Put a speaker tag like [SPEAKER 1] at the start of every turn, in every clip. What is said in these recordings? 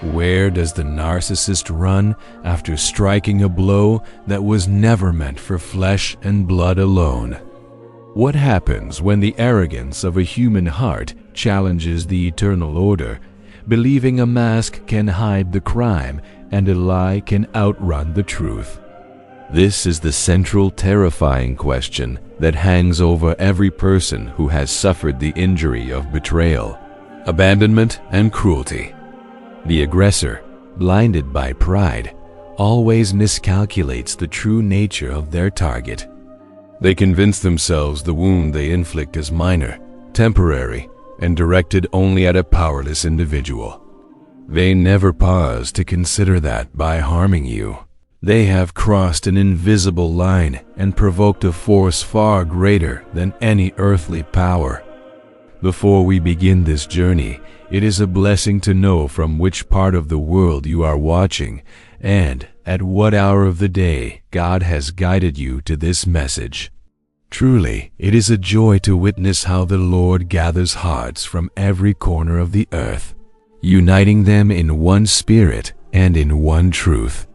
[SPEAKER 1] Where does the narcissist run after striking a blow that was never meant for flesh and blood alone? What happens when the arrogance of a human heart challenges the eternal order, believing a mask can hide the crime and a lie can outrun the truth? This is the central terrifying question that hangs over every person who has suffered the injury of betrayal, abandonment, and cruelty. The aggressor, blinded by pride, always miscalculates the true nature of their target. They convince themselves the wound they inflict is minor, temporary, and directed only at a powerless individual. They never pause to consider that by harming you, they have crossed an invisible line and provoked a force far greater than any earthly power. Before we begin this journey, it is a blessing to know from which part of the world you are watching and at what hour of the day God has guided you to this message. Truly, it is a joy to witness how the Lord gathers hearts from every corner of the earth, uniting them in one spirit and in one truth.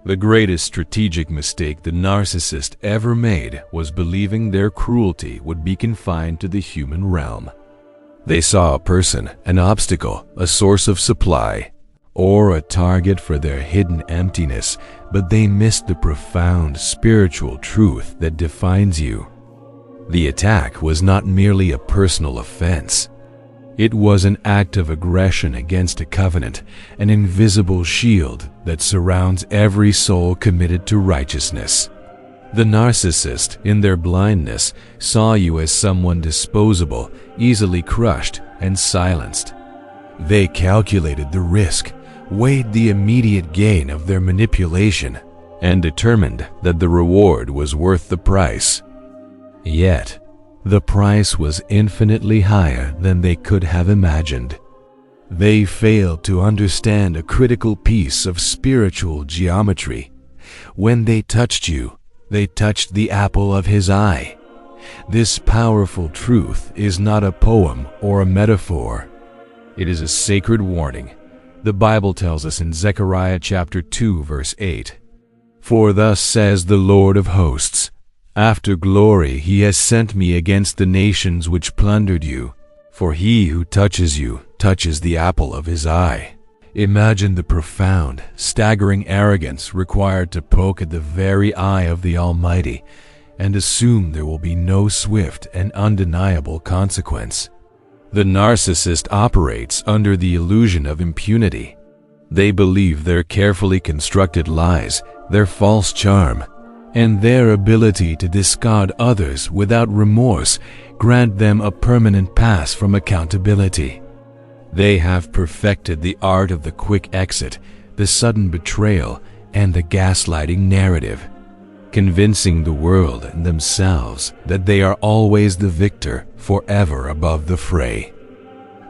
[SPEAKER 1] The greatest strategic mistake the narcissist ever made was believing their cruelty would be confined to the human realm. They saw a person, an obstacle, a source of supply, or a target for their hidden emptiness, but they missed the profound spiritual truth that defines you. The attack was not merely a personal offense. It was an act of aggression against a covenant, an invisible shield that surrounds every soul committed to righteousness. The narcissist, in their blindness, saw you as someone disposable, easily crushed and silenced. They calculated the risk, weighed the immediate gain of their manipulation, and determined that the reward was worth the price. Yet, the price was infinitely higher than they could have imagined. They failed to understand a critical piece of spiritual geometry. When they touched you, they touched the apple of his eye. This powerful truth is not a poem or a metaphor. It is a sacred warning. The Bible tells us in Zechariah chapter 2, verse 8, "For thus says the Lord of hosts, after glory he has sent me against the nations which plundered you, for he who touches you touches the apple of his eye." Imagine the profound, staggering arrogance required to poke at the very eye of the Almighty and assume there will be no swift and undeniable consequence. The narcissist operates under the illusion of impunity. They believe their carefully constructed lies, their false charm, and their ability to discard others without remorse grant them a permanent pass from accountability. They have perfected the art of the quick exit, the sudden betrayal, and the gaslighting narrative, convincing the world and themselves that they are always the victor, forever above the fray.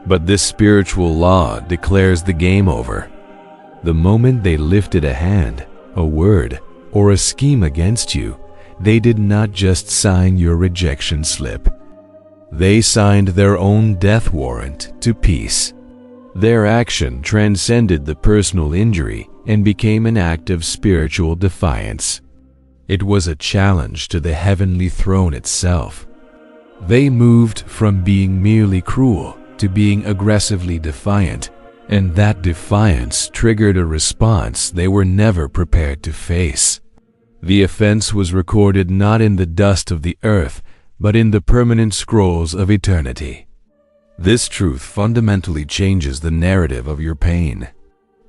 [SPEAKER 1] But this spiritual law declares the game over. The moment they lifted a hand, a word, or a scheme against you, they did not just sign your rejection slip. They signed their own death warrant to peace. Their action transcended the personal injury and became an act of spiritual defiance. It was a challenge to the heavenly throne itself. They moved from being merely cruel to being aggressively defiant, and that defiance triggered a response they were never prepared to face. The offense was recorded not in the dust of the earth, but in the permanent scrolls of eternity. This truth fundamentally changes the narrative of your pain.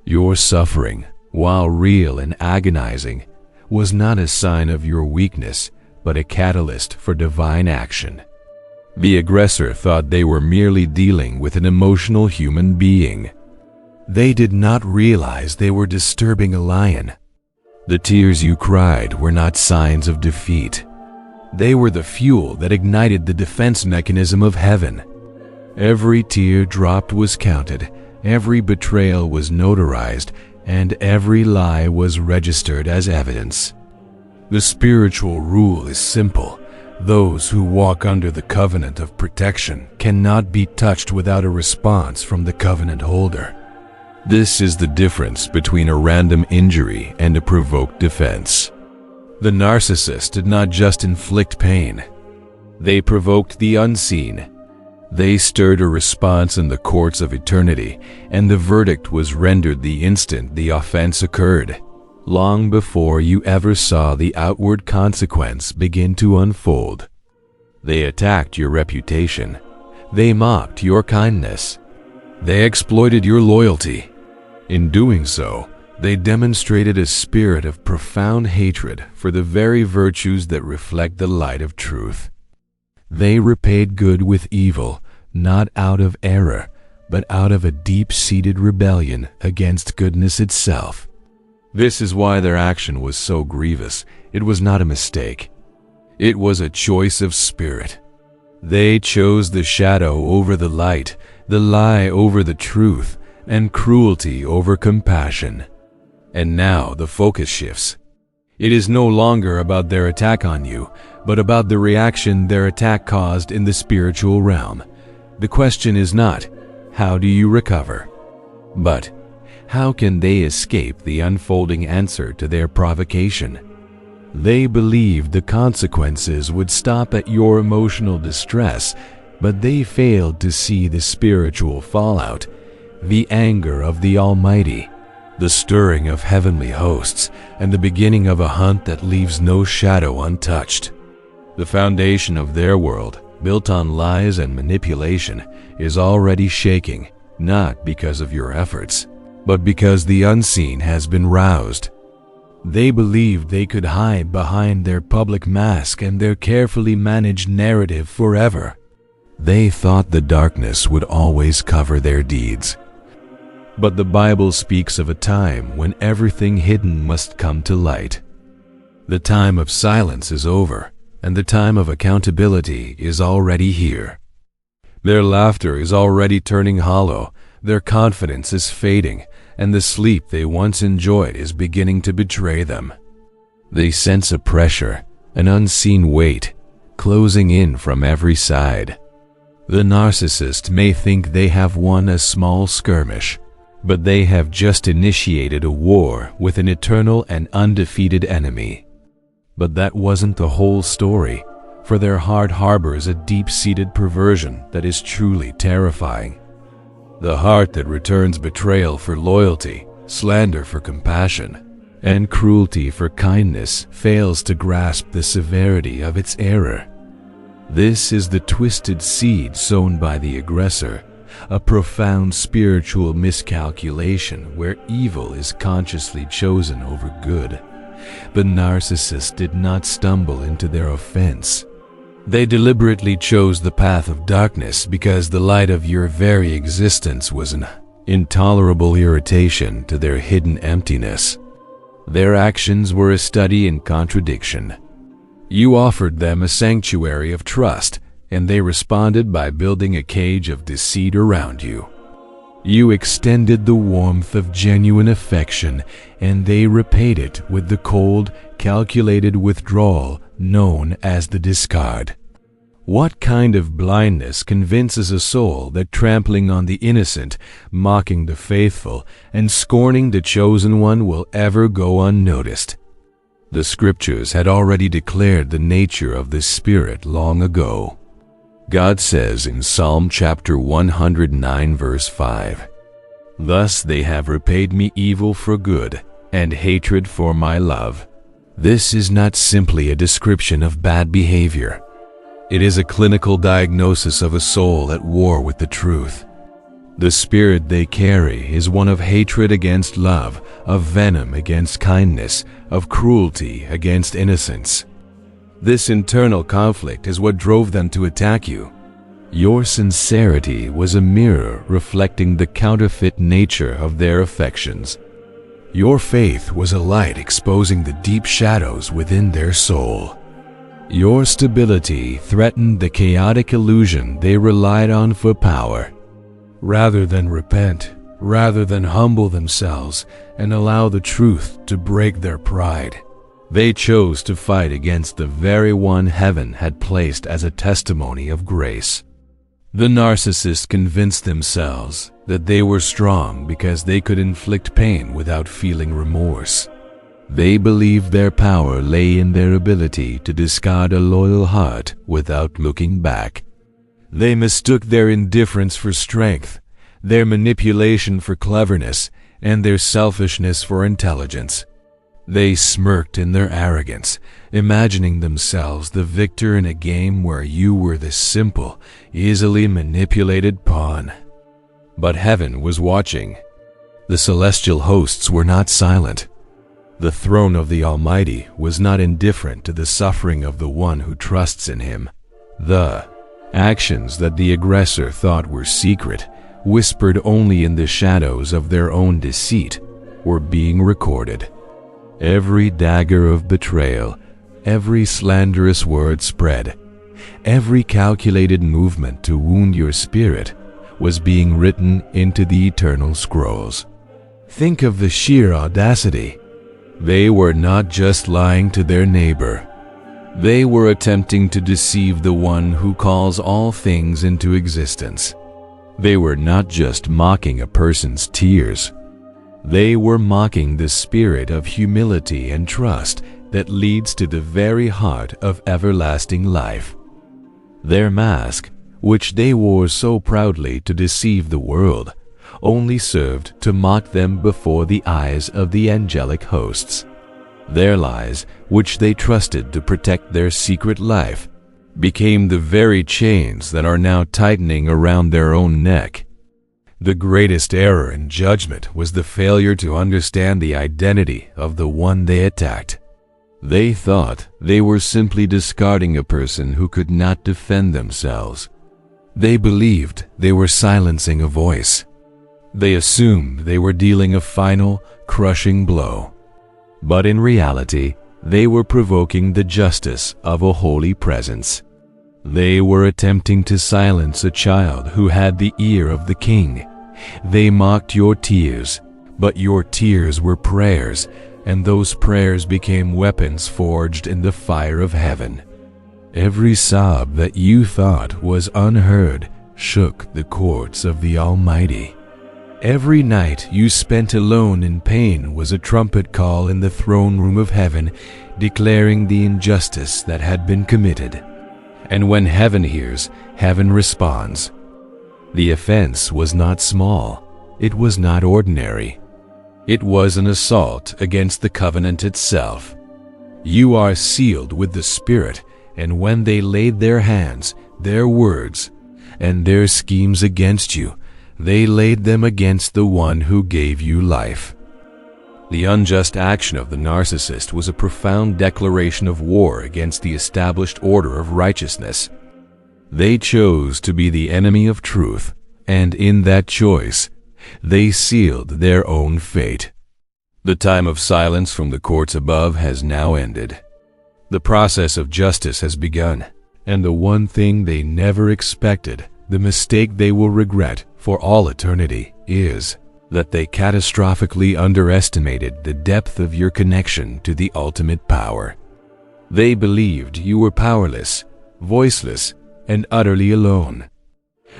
[SPEAKER 1] Your suffering, while real and agonizing, was not a sign of your weakness, but a catalyst for divine action. The aggressor thought they were merely dealing with an emotional human being. They did not realize they were disturbing a lion. The tears you cried were not signs of defeat. They were the fuel that ignited the defense mechanism of heaven. Every tear dropped was counted, every betrayal was notarized, and every lie was registered as evidence. The spiritual rule is simple. Those who walk under the covenant of protection cannot be touched without a response from the covenant holder. This is the difference between a random injury and a provoked defense. The narcissist did not just inflict pain. They provoked the unseen. They stirred a response in the courts of eternity, and the verdict was rendered the instant the offense occurred, long before you ever saw the outward consequence begin to unfold. They attacked your reputation. They mocked your kindness. They exploited your loyalty. In doing so, they demonstrated a spirit of profound hatred for the very virtues that reflect the light of truth. They repaid good with evil, not out of error, but out of a deep-seated rebellion against goodness itself. This is why their action was so grievous. It was not a mistake. It was a choice of spirit. They chose the shadow over the light, the lie over the truth, and cruelty over compassion. And now the focus shifts. It is no longer about their attack on you, but about the reaction their attack caused in the spiritual realm. The question is not, how do you recover? But, how can they escape the unfolding answer to their provocation? They believed the consequences would stop at your emotional distress, but they failed to see the spiritual fallout, the anger of the Almighty, the stirring of heavenly hosts, and the beginning of a hunt that leaves no shadow untouched. The foundation of their world, built on lies and manipulation, is already shaking, not because of your efforts, but because the unseen has been roused. They believed they could hide behind their public mask and their carefully managed narrative forever. They thought the darkness would always cover their deeds. But the Bible speaks of a time when everything hidden must come to light. The time of silence is over, and the time of accountability is already here. Their laughter is already turning hollow, their confidence is fading, and the sleep they once enjoyed is beginning to betray them. They sense a pressure, an unseen weight, closing in from every side. The narcissist may think they have won a small skirmish, but they have just initiated a war with an eternal and undefeated enemy. But that wasn't the whole story, for their heart harbors a deep-seated perversion that is truly terrifying. The heart that returns betrayal for loyalty, slander for compassion, and cruelty for kindness fails to grasp the severity of its error. This is the twisted seed sown by the aggressor, a profound spiritual miscalculation where evil is consciously chosen over good. The narcissist did not stumble into their offense. They deliberately chose the path of darkness because the light of your very existence was an intolerable irritation to their hidden emptiness. Their actions were a study in contradiction. You offered them a sanctuary of trust, and they responded by building a cage of deceit around you. You extended the warmth of genuine affection, and they repaid it with the cold, calculated withdrawal known as the discard. What kind of blindness convinces a soul that trampling on the innocent, mocking the faithful, and scorning the chosen one will ever go unnoticed? The scriptures had already declared the nature of this spirit long ago. God says in Psalm chapter 109 verse 5, "Thus they have repaid me evil for good, and hatred for my love." This is not simply a description of bad behavior. It is a clinical diagnosis of a soul at war with the truth. The spirit they carry is one of hatred against love, of venom against kindness, of cruelty against innocence. This internal conflict is what drove them to attack you. Your sincerity was a mirror reflecting the counterfeit nature of their affections. Your faith was a light exposing the deep shadows within their soul. Your stability threatened the chaotic illusion they relied on for power. Rather than repent, rather than humble themselves and allow the truth to break their pride, they chose to fight against the very one heaven had placed as a testimony of grace. The narcissists convinced themselves that they were strong because they could inflict pain without feeling remorse. They believed their power lay in their ability to discard a loyal heart without looking back. They mistook their indifference for strength, their manipulation for cleverness, and their selfishness for intelligence. They smirked in their arrogance, imagining themselves the victor in a game where you were the simple, easily manipulated pawn. But heaven was watching. The celestial hosts were not silent. The throne of the Almighty was not indifferent to the suffering of the one who trusts in Him. The actions that the aggressor thought were secret, whispered only in the shadows of their own deceit, were being recorded. Every dagger of betrayal, every slanderous word spread, every calculated movement to wound your spirit was being written into the eternal scrolls. Think of the sheer audacity. They were not just lying to their neighbor. They were attempting to deceive the one who calls all things into existence. They were not just mocking a person's tears. They were mocking the spirit of humility and trust that leads to the very heart of everlasting life. Their mask, which they wore so proudly to deceive the world, only served to mock them before the eyes of the angelic hosts. Their lies, which they trusted to protect their secret life, became the very chains that are now tightening around their own neck. The greatest error in judgment was the failure to understand the identity of the one they attacked. They thought they were simply discarding a person who could not defend themselves. They believed they were silencing a voice. They assumed they were dealing a final, crushing blow. But in reality, they were provoking the justice of a holy presence. They were attempting to silence a child who had the ear of the king. They mocked your tears, but your tears were prayers, and those prayers became weapons forged in the fire of heaven. Every sob that you thought was unheard shook the courts of the Almighty. Every night you spent alone in pain was a trumpet call in the throne room of heaven, declaring the injustice that had been committed. And when heaven hears, heaven responds. The offense was not small. It was not ordinary. It was an assault against the covenant itself. You are sealed with the Spirit, and when they laid their hands, their words, and their schemes against you, they laid them against the one who gave you life. The unjust action of the narcissist was a profound declaration of war against the established order of righteousness. They chose to be the enemy of truth, and in that choice, they sealed their own fate. The time of silence from the courts above has now ended. The process of justice has begun, and the one thing they never expected, the mistake they will regret for all eternity, is that they catastrophically underestimated the depth of your connection to the ultimate power. They believed you were powerless, voiceless, and utterly alone.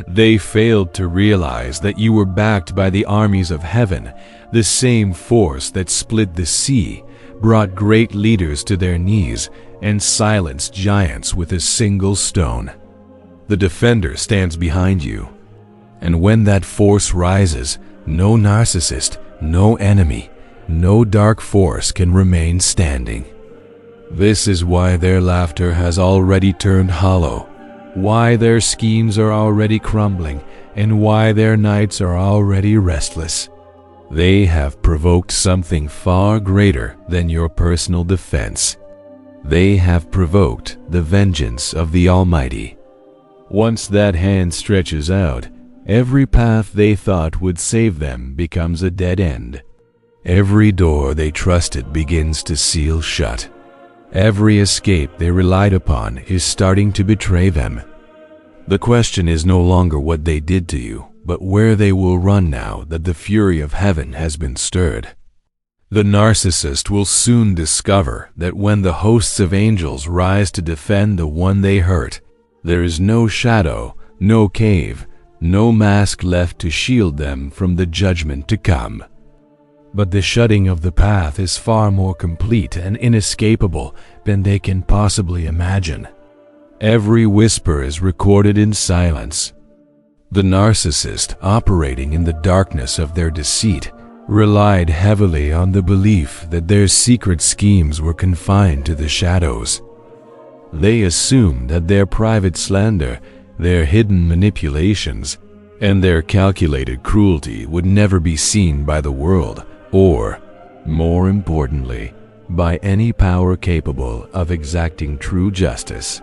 [SPEAKER 1] They failed to realize that you were backed by the armies of heaven, the same force that split the sea, brought great leaders to their knees, and silenced giants with a single stone. The defender stands behind you. And when that force rises, no narcissist, no enemy, no dark force can remain standing. This is why their laughter has already turned hollow, why their schemes are already crumbling, and why their nights are already restless. They have provoked something far greater than your personal defense. They have provoked the vengeance of the Almighty. Once that hand stretches out, every path they thought would save them becomes a dead end. Every door they trusted begins to seal shut. Every escape they relied upon is starting to betray them. The question is no longer what they did to you, but where they will run now that the fury of heaven has been stirred. The narcissist will soon discover that when the hosts of angels rise to defend the one they hurt, there is no shadow, no cave, no mask left to shield them from the judgment to come. But the shutting of the path is far more complete and inescapable than they can possibly imagine. Every whisper is recorded in silence. The narcissist, operating in the darkness of their deceit, relied heavily on the belief that their secret schemes were confined to the shadows. They assumed that their private slander, their hidden manipulations, and their calculated cruelty would never be seen by the world, or, more importantly, by any power capable of exacting true justice.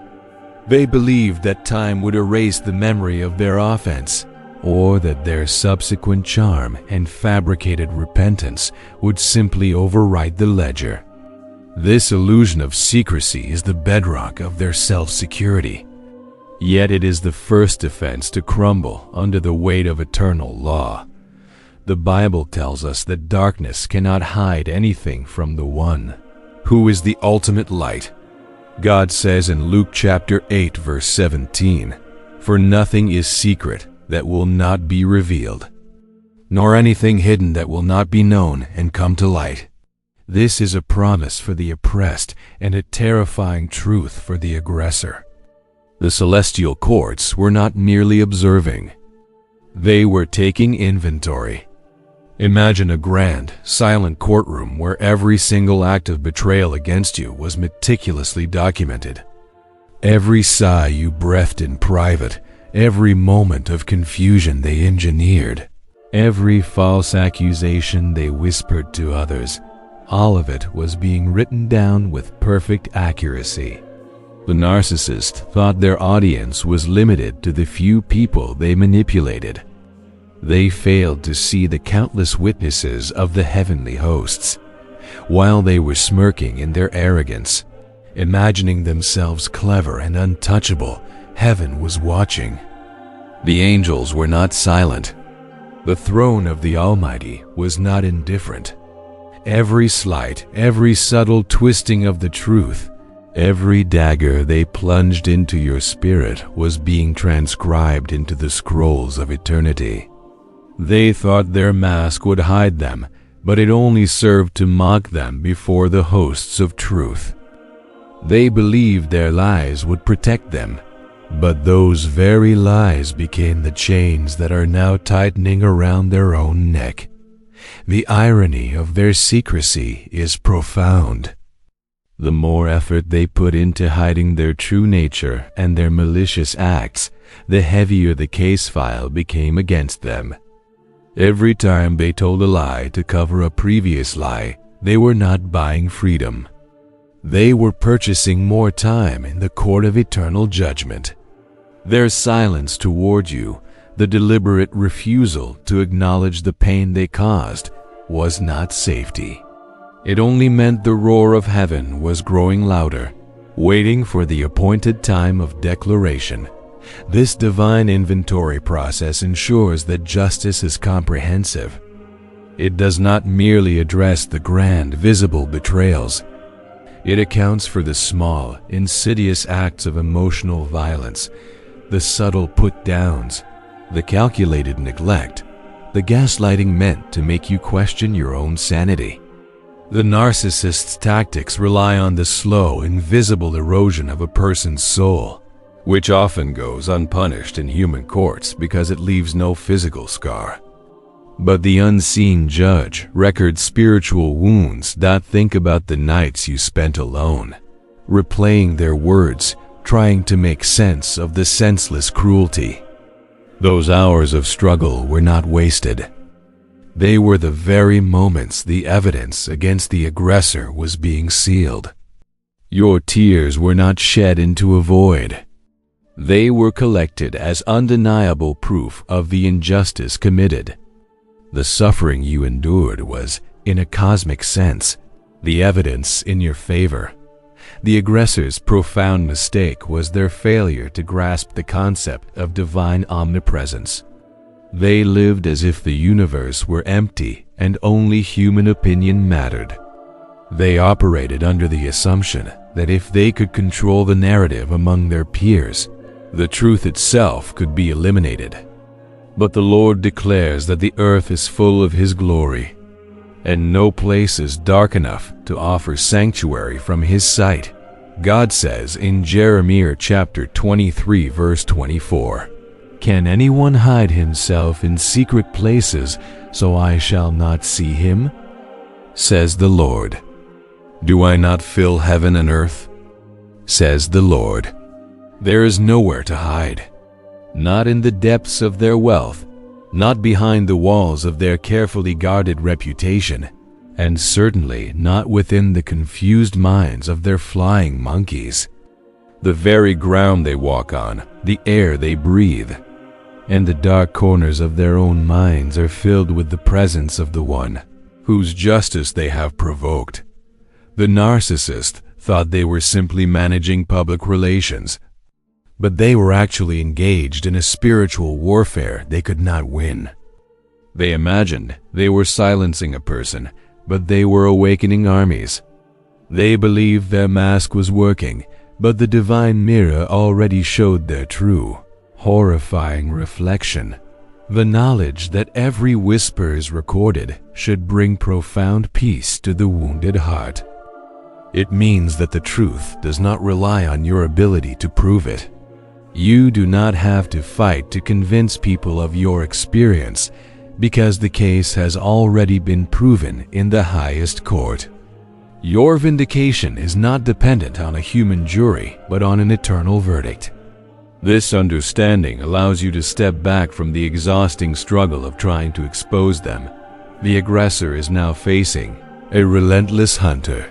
[SPEAKER 1] They believed that time would erase the memory of their offense, or that their subsequent charm and fabricated repentance would simply overwrite the ledger. This illusion of secrecy is the bedrock of their self-security. Yet it is the first defense to crumble under the weight of eternal law. The Bible tells us that darkness cannot hide anything from the One, who is the ultimate light. God says in Luke chapter 8, verse 17, "For nothing is secret that will not be revealed, nor anything hidden that will not be known and come to light." This is a promise for the oppressed and a terrifying truth for the aggressor. The celestial courts were not merely observing. They were taking inventory. Imagine a grand, silent courtroom where every single act of betrayal against you was meticulously documented. Every sigh you breathed in private, every moment of confusion they engineered, every false accusation they whispered to others, all of it was being written down with perfect accuracy. The narcissist thought their audience was limited to the few people they manipulated. They failed to see the countless witnesses of the heavenly hosts. While they were smirking in their arrogance, imagining themselves clever and untouchable, heaven was watching. The angels were not silent. The throne of the Almighty was not indifferent. Every slight, every subtle twisting of the truth, every dagger they plunged into your spirit was being transcribed into the scrolls of eternity. They thought their mask would hide them, but it only served to mock them before the hosts of truth. They believed their lies would protect them, but those very lies became the chains that are now tightening around their own neck. The irony of their secrecy is profound. The more effort they put into hiding their true nature and their malicious acts, the heavier the case file became against them. Every time they told a lie to cover a previous lie, they were not buying freedom. They were purchasing more time in the court of eternal judgment. Their silence toward you, the deliberate refusal to acknowledge the pain they caused, was not safety. It only meant the roar of heaven was growing louder, waiting for the appointed time of declaration. This divine inventory process ensures that justice is comprehensive. It does not merely address the grand, visible betrayals. It accounts for the small, insidious acts of emotional violence, the subtle put-downs, the calculated neglect, the gaslighting meant to make you question your own sanity. The narcissist's tactics rely on the slow, invisible erosion of a person's soul, which often goes unpunished in human courts because it leaves no physical scar. But the unseen judge records spiritual wounds that think about the nights you spent alone, replaying their words, trying to make sense of the senseless cruelty. Those hours of struggle were not wasted. They were the very moments the evidence against the aggressor was being sealed. Your tears were not shed into a void. They were collected as undeniable proof of the injustice committed. The suffering you endured was, in a cosmic sense, the evidence in your favor. The aggressor's profound mistake was their failure to grasp the concept of divine omnipresence. They lived as if the universe were empty and only human opinion mattered. They operated under the assumption that if they could control the narrative among their peers, The truth itself could be eliminated. But the Lord declares that the earth is full of His glory, and no place is dark enough to offer sanctuary from His sight. God says in Jeremiah chapter 23 verse 24, "Can anyone hide himself in secret places so I shall not see him? Says the Lord. Do I not fill heaven and earth? Says the Lord. There is nowhere to hide, not in the depths of their wealth, not behind the walls of their carefully guarded reputation, and certainly not within the confused minds of their flying monkeys. The very ground they walk on, the air they breathe, and the dark corners of their own minds are filled with the presence of the one whose justice they have provoked." The narcissist thought they were simply managing public relations, but they were actually engaged in a spiritual warfare they could not win. They imagined they were silencing a person, but they were awakening armies. They believed their mask was working, but the divine mirror already showed their true, horrifying reflection. The knowledge that every whisper is recorded should bring profound peace to the wounded heart. It means that the truth does not rely on your ability to prove it. You do not have to fight to convince people of your experience, because the case has already been proven in the highest court. Your vindication is not dependent on a human jury, but on an eternal verdict. This understanding allows you to step back from the exhausting struggle of trying to expose them. The aggressor is now facing a relentless hunter,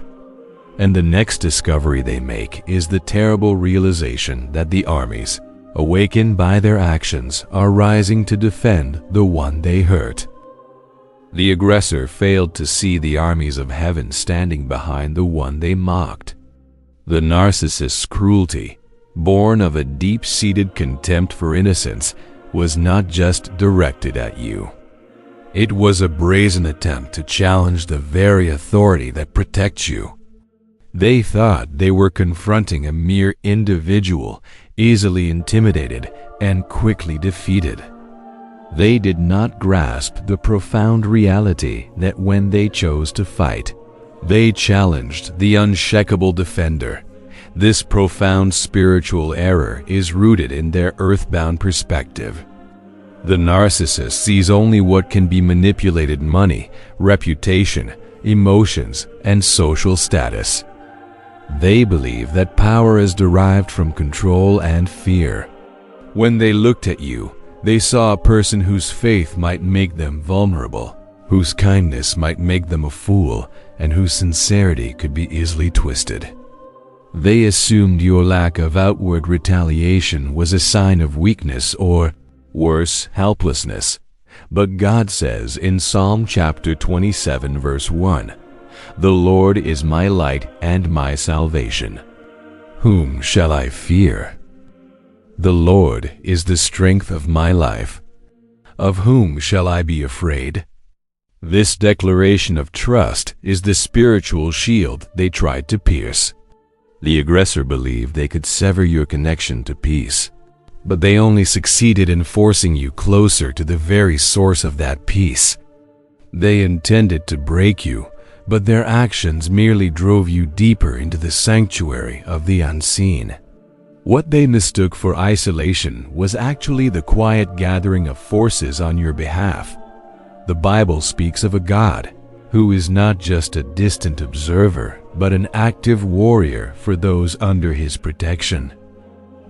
[SPEAKER 1] and the next discovery they make is the terrible realization that the armies, awakened by their actions, are rising to defend the one they hurt. The aggressor failed to see the armies of heaven standing behind the one they mocked. The narcissist's cruelty, born of a deep-seated contempt for innocence, was not just directed at you. It was a brazen attempt to challenge the very authority that protects you. They thought they were confronting a mere individual, easily intimidated and quickly defeated. They did not grasp the profound reality that when they chose to fight, they challenged the unshakable defender. This profound spiritual error is rooted in their earthbound perspective. The narcissist sees only what can be manipulated: money, reputation, emotions, and social status. They believe that power is derived from control and fear. When they looked at you, they saw a person whose faith might make them vulnerable, whose kindness might make them a fool, and whose sincerity could be easily twisted. They assumed your lack of outward retaliation was a sign of weakness or, worse, helplessness. But God says in Psalm chapter 27 verse 1, "The Lord is my light and my salvation. Whom shall I fear? The Lord is the strength of my life. Of whom shall I be afraid?" This declaration of trust is the spiritual shield they tried to pierce. The aggressor believed they could sever your connection to peace, but they only succeeded in forcing you closer to the very source of that peace. They intended to break you, but their actions merely drove you deeper into the sanctuary of the unseen. What they mistook for isolation was actually the quiet gathering of forces on your behalf. The Bible speaks of a God who is not just a distant observer, but an active warrior for those under His protection.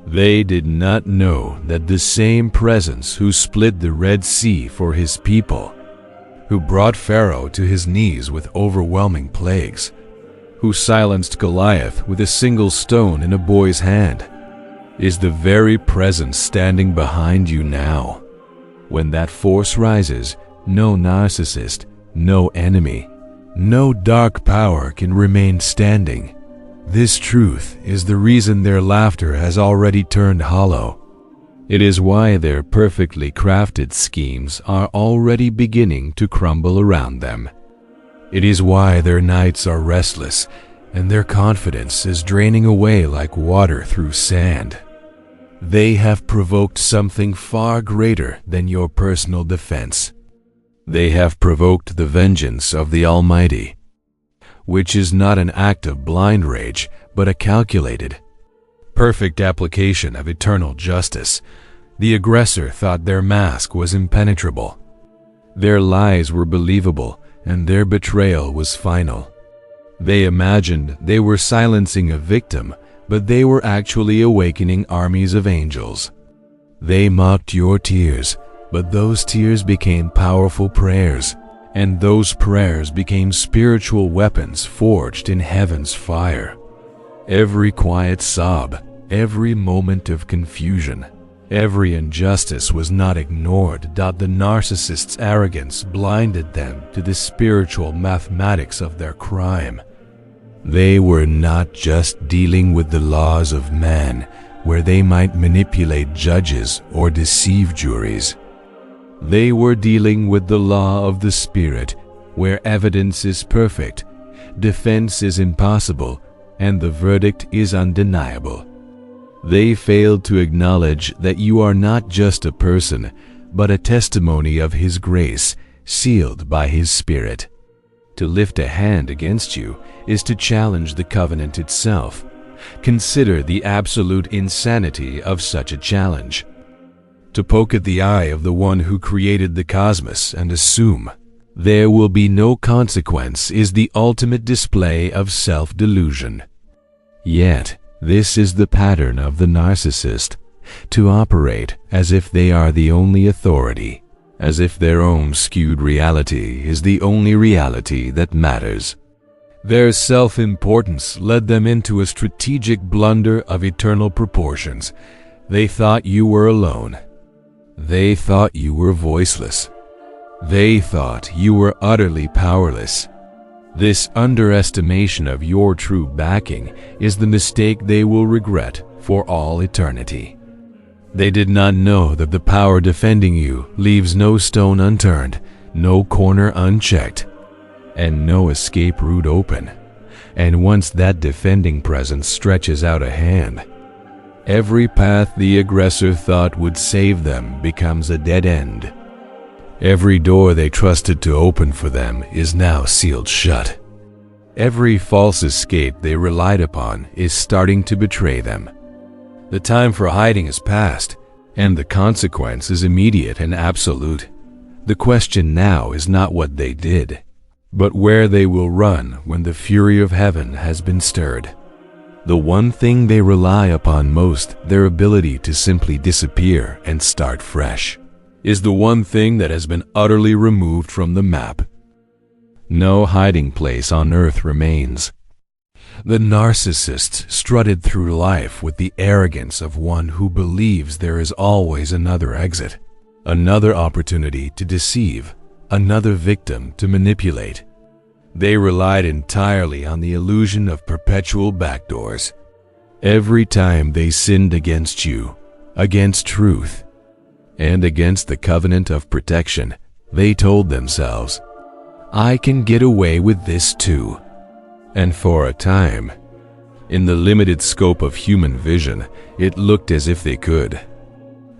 [SPEAKER 1] They did not know that the same presence who split the Red Sea for His people, who brought Pharaoh to his knees with overwhelming plagues, who silenced Goliath with a single stone in a boy's hand, is the very presence standing behind you now. When that force rises, no narcissist, no enemy, no dark power can remain standing. This truth is the reason their laughter has already turned hollow. It is why their perfectly crafted schemes are already beginning to crumble around them. It is why their nights are restless and their confidence is draining away like water through sand. they have provoked something far greater than your personal defense. They have provoked the vengeance of the Almighty, which is not an act of blind rage, but a calculated, perfect application of eternal justice. The aggressor thought their mask was impenetrable. Their lies were believable, and their betrayal was final. They imagined they were silencing a victim, but they were actually awakening armies of angels. They mocked your tears, but those tears became powerful prayers, and those prayers became spiritual weapons forged in heaven's fire. Every quiet sob, every moment of confusion, every injustice was not ignored. The narcissist's arrogance blinded them to the spiritual mathematics of their crime. They were not just dealing with the laws of man, where they might manipulate judges or deceive juries. They were dealing with the law of the Spirit, where evidence is perfect, defense is impossible, and the verdict is undeniable. They failed to acknowledge that you are not just a person, but a testimony of His grace, sealed by His Spirit. To lift a hand against you is to challenge the covenant itself. Consider the absolute insanity of such a challenge. To poke at the eye of the one who created the cosmos and assume there will be no consequence is the ultimate display of self-delusion. Yet, this is the pattern of the narcissist, to operate as if they are the only authority, as if their own skewed reality is the only reality that matters. Their self-importance led them into a strategic blunder of eternal proportions. They thought you were alone. They thought you were voiceless. They thought you were utterly powerless. This underestimation of your true backing is the mistake they will regret for all eternity. They did not know that the power defending you leaves no stone unturned, no corner unchecked, and no escape route open. And once that defending presence stretches out a hand, every path the aggressor thought would save them becomes a dead end. Every door they trusted to open for them is now sealed shut. Every false escape they relied upon is starting to betray them. The time for hiding is past, and the consequence is immediate and absolute. The question now is not what they did, but where they will run when the fury of heaven has been stirred. The one thing they rely upon most, their ability to simply disappear and start fresh, is the one thing that has been utterly removed from the map. No hiding place on earth remains. The narcissist strutted through life with the arrogance of one who believes there is always another exit, another opportunity to deceive, another victim to manipulate. They relied entirely on the illusion of perpetual backdoors. Every time they sinned against you, against truth, and against the covenant of protection, they told themselves, "I can get away with this too." And for a time, in the limited scope of human vision, it looked as if they could.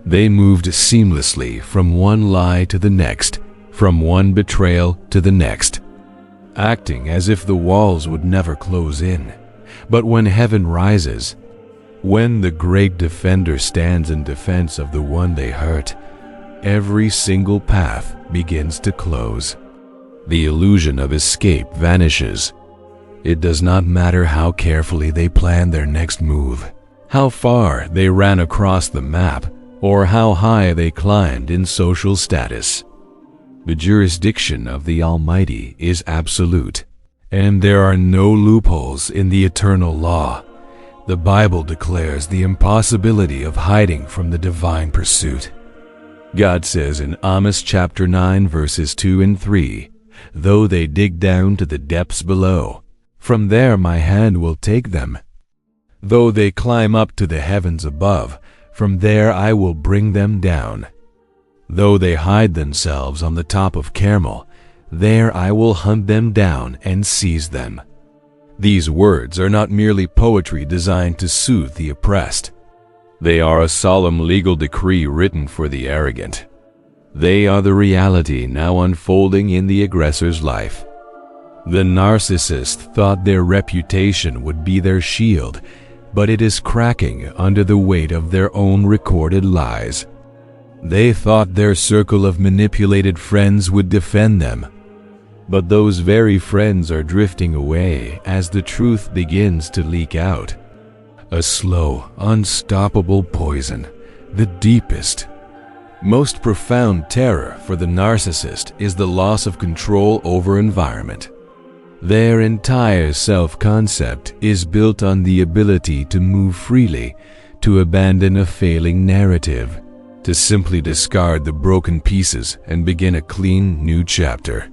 [SPEAKER 1] They moved seamlessly from one lie to the next, from one betrayal to the next, acting as if the walls would never close in. But when heaven rises, when the great defender stands in defense of the one they hurt, every single path begins to close. The illusion of escape vanishes. It does not matter how carefully they plan their next move, how far they ran across the map, or how high they climbed in social status. The jurisdiction of the Almighty is absolute, and there are no loopholes in the eternal law. The Bible declares the impossibility of hiding from the divine pursuit. God says in Amos chapter 9 verses 2 and 3, "Though they dig down to the depths below, from there my hand will take them. Though they climb up to the heavens above, from there I will bring them down. Though they hide themselves on the top of Carmel, there I will hunt them down and seize them." These words are not merely poetry designed to soothe the oppressed. They are a solemn legal decree written for the arrogant. They are the reality now unfolding in the aggressor's life. The narcissist thought their reputation would be their shield, but it is cracking under the weight of their own recorded lies. They thought their circle of manipulated friends would defend them, but those very friends are drifting away as the truth begins to leak out. A slow, unstoppable poison, the deepest, most profound terror for the narcissist is the loss of control over environment. Their entire self-concept is built on the ability to move freely, to abandon a failing narrative, to simply discard the broken pieces and begin a clean new chapter.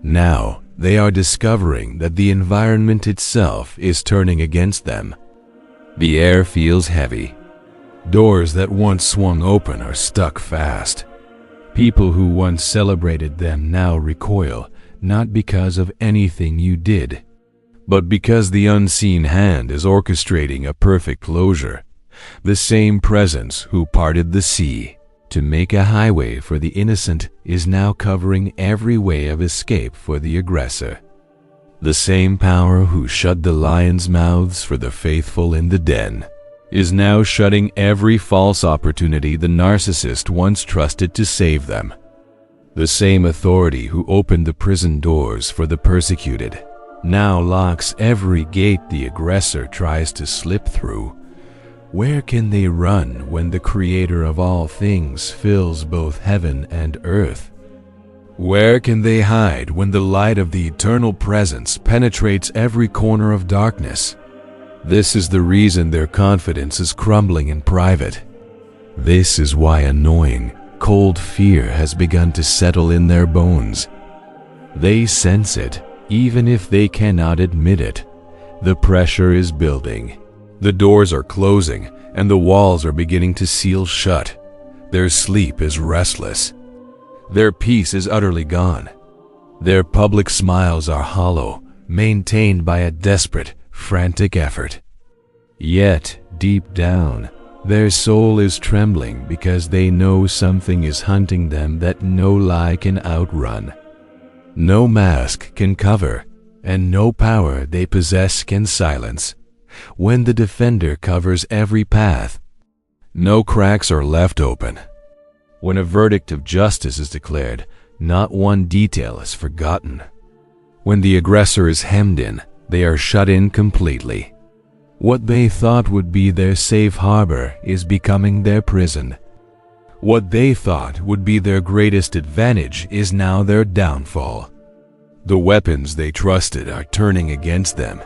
[SPEAKER 1] Now, they are discovering that the environment itself is turning against them. The air feels heavy. Doors that once swung open are stuck fast. People who once celebrated them now recoil, not because of anything you did, but because the unseen hand is orchestrating a perfect closure. The same presence who parted the sea to make a highway for the innocent is now covering every way of escape for the aggressor. The same power who shut the lions' mouths for the faithful in the den is now shutting every false opportunity the narcissist once trusted to save them. The same authority who opened the prison doors for the persecuted now locks every gate the aggressor tries to slip through. Where can they run when the Creator of all things fills both heaven and earth? Where can they hide when the light of the eternal presence penetrates every corner of darkness? This is the reason their confidence is crumbling in private. This is why annoying, cold fear has begun to settle in their bones. They sense it, even if they cannot admit it. The pressure is building. The doors are closing, and the walls are beginning to seal shut. Their sleep is restless. Their peace is utterly gone. Their public smiles are hollow, maintained by a desperate, frantic effort. Yet, deep down, their soul is trembling because they know something is hunting them that no lie can outrun. No mask can cover, and no power they possess can silence. When the defender covers every path, no cracks are left open. When a verdict of justice is declared, not one detail is forgotten. When the aggressor is hemmed in, they are shut in completely. What they thought would be their safe harbor is becoming their prison. What they thought would be their greatest advantage is now their downfall. The weapons they trusted are turning against them,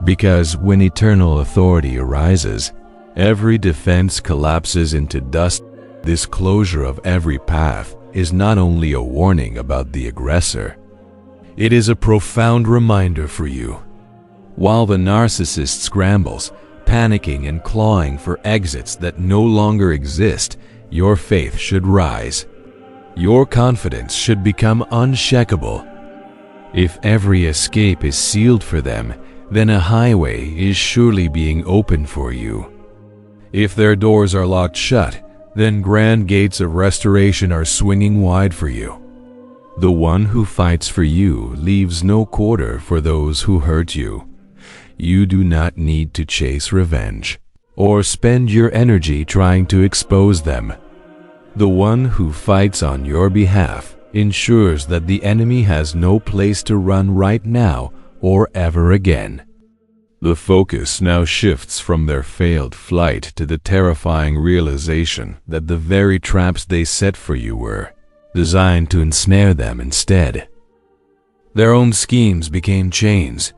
[SPEAKER 1] because when eternal authority arises, every defense collapses into dust. This closure of every path is not only a warning about the aggressor, it is a profound reminder for you. While the narcissist scrambles, panicking and clawing for exits that no longer exist, your faith should rise. Your confidence should become unshakable. If every escape is sealed for them, then a highway is surely being opened for you. If their doors are locked shut, then grand gates of restoration are swinging wide for you. The one who fights for you leaves no quarter for those who hurt you. You do not need to chase revenge or spend your energy trying to expose them. The one who fights on your behalf ensures that the enemy has no place to run right now or ever again. The focus now shifts from their failed flight to the terrifying realization that the very traps they set for you were designed to ensnare them instead. Their own schemes became chains.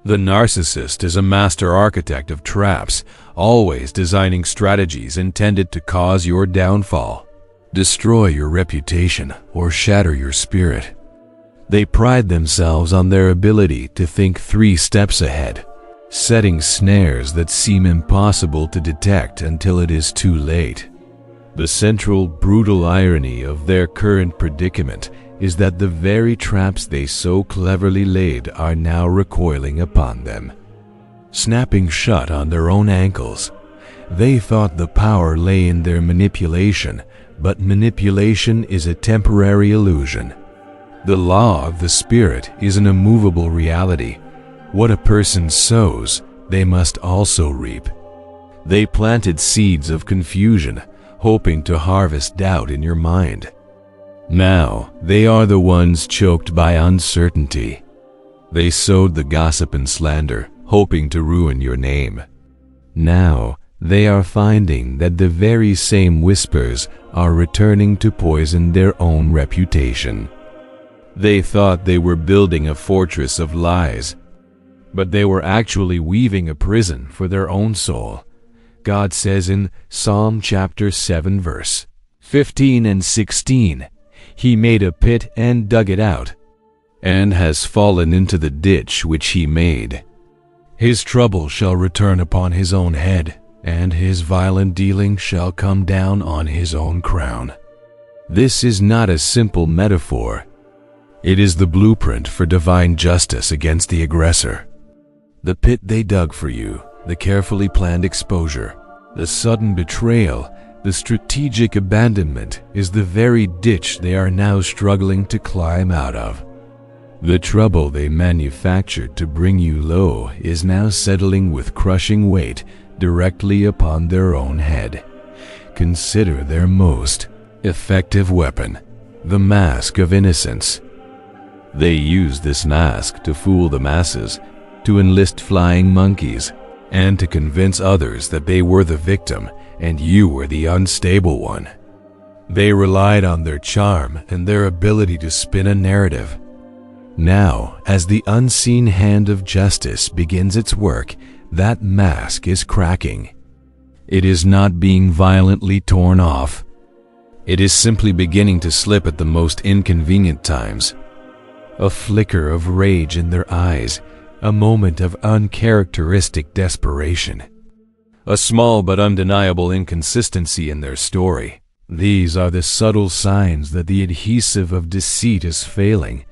[SPEAKER 1] The narcissist is a master architect of traps, always designing strategies intended to cause your downfall, destroy your reputation, or shatter your spirit. They pride themselves on their ability to think 3 steps ahead, setting snares that seem impossible to detect until it is too late. The central brutal irony of their current predicament is that the very traps they so cleverly laid are now recoiling upon them, snapping shut on their own ankles. They thought the power lay in their manipulation, but manipulation is a temporary illusion. The law of the Spirit is an immovable reality. What a person sows, they must also reap. They planted seeds of confusion, hoping to harvest doubt in your mind. Now, they are the ones choked by uncertainty. They sowed the gossip and slander, hoping to ruin your name. Now, they are finding that the very same whispers are returning to poison their own reputation. They thought they were building a fortress of lies, but they were actually weaving a prison for their own soul. God says in Psalm chapter 7 verse 15 and 16, He made a pit and dug it out, and has fallen into the ditch which He made. His trouble shall return upon his own head, and his violent dealing shall come down on his own crown. This is not a simple metaphor. It is the blueprint for divine justice against the aggressor. The pit they dug for you, the carefully planned exposure, the sudden betrayal, the strategic abandonment is the very ditch they are now struggling to climb out of. The trouble they manufactured to bring you low is now settling with crushing weight directly upon their own head. Consider their most effective weapon, the mask of innocence. They use this mask to fool the masses, to enlist flying monkeys, and to convince others that they were the victim and you were the unstable one. They relied on their charm and their ability to spin a narrative. Now, as the unseen hand of justice begins its work, that mask is cracking. It is not being violently torn off. It is simply beginning to slip at the most inconvenient times. A flicker of rage in their eyes, a moment of uncharacteristic desperation. A small but undeniable inconsistency in their story. These are the subtle signs that the adhesive of deceit is failing.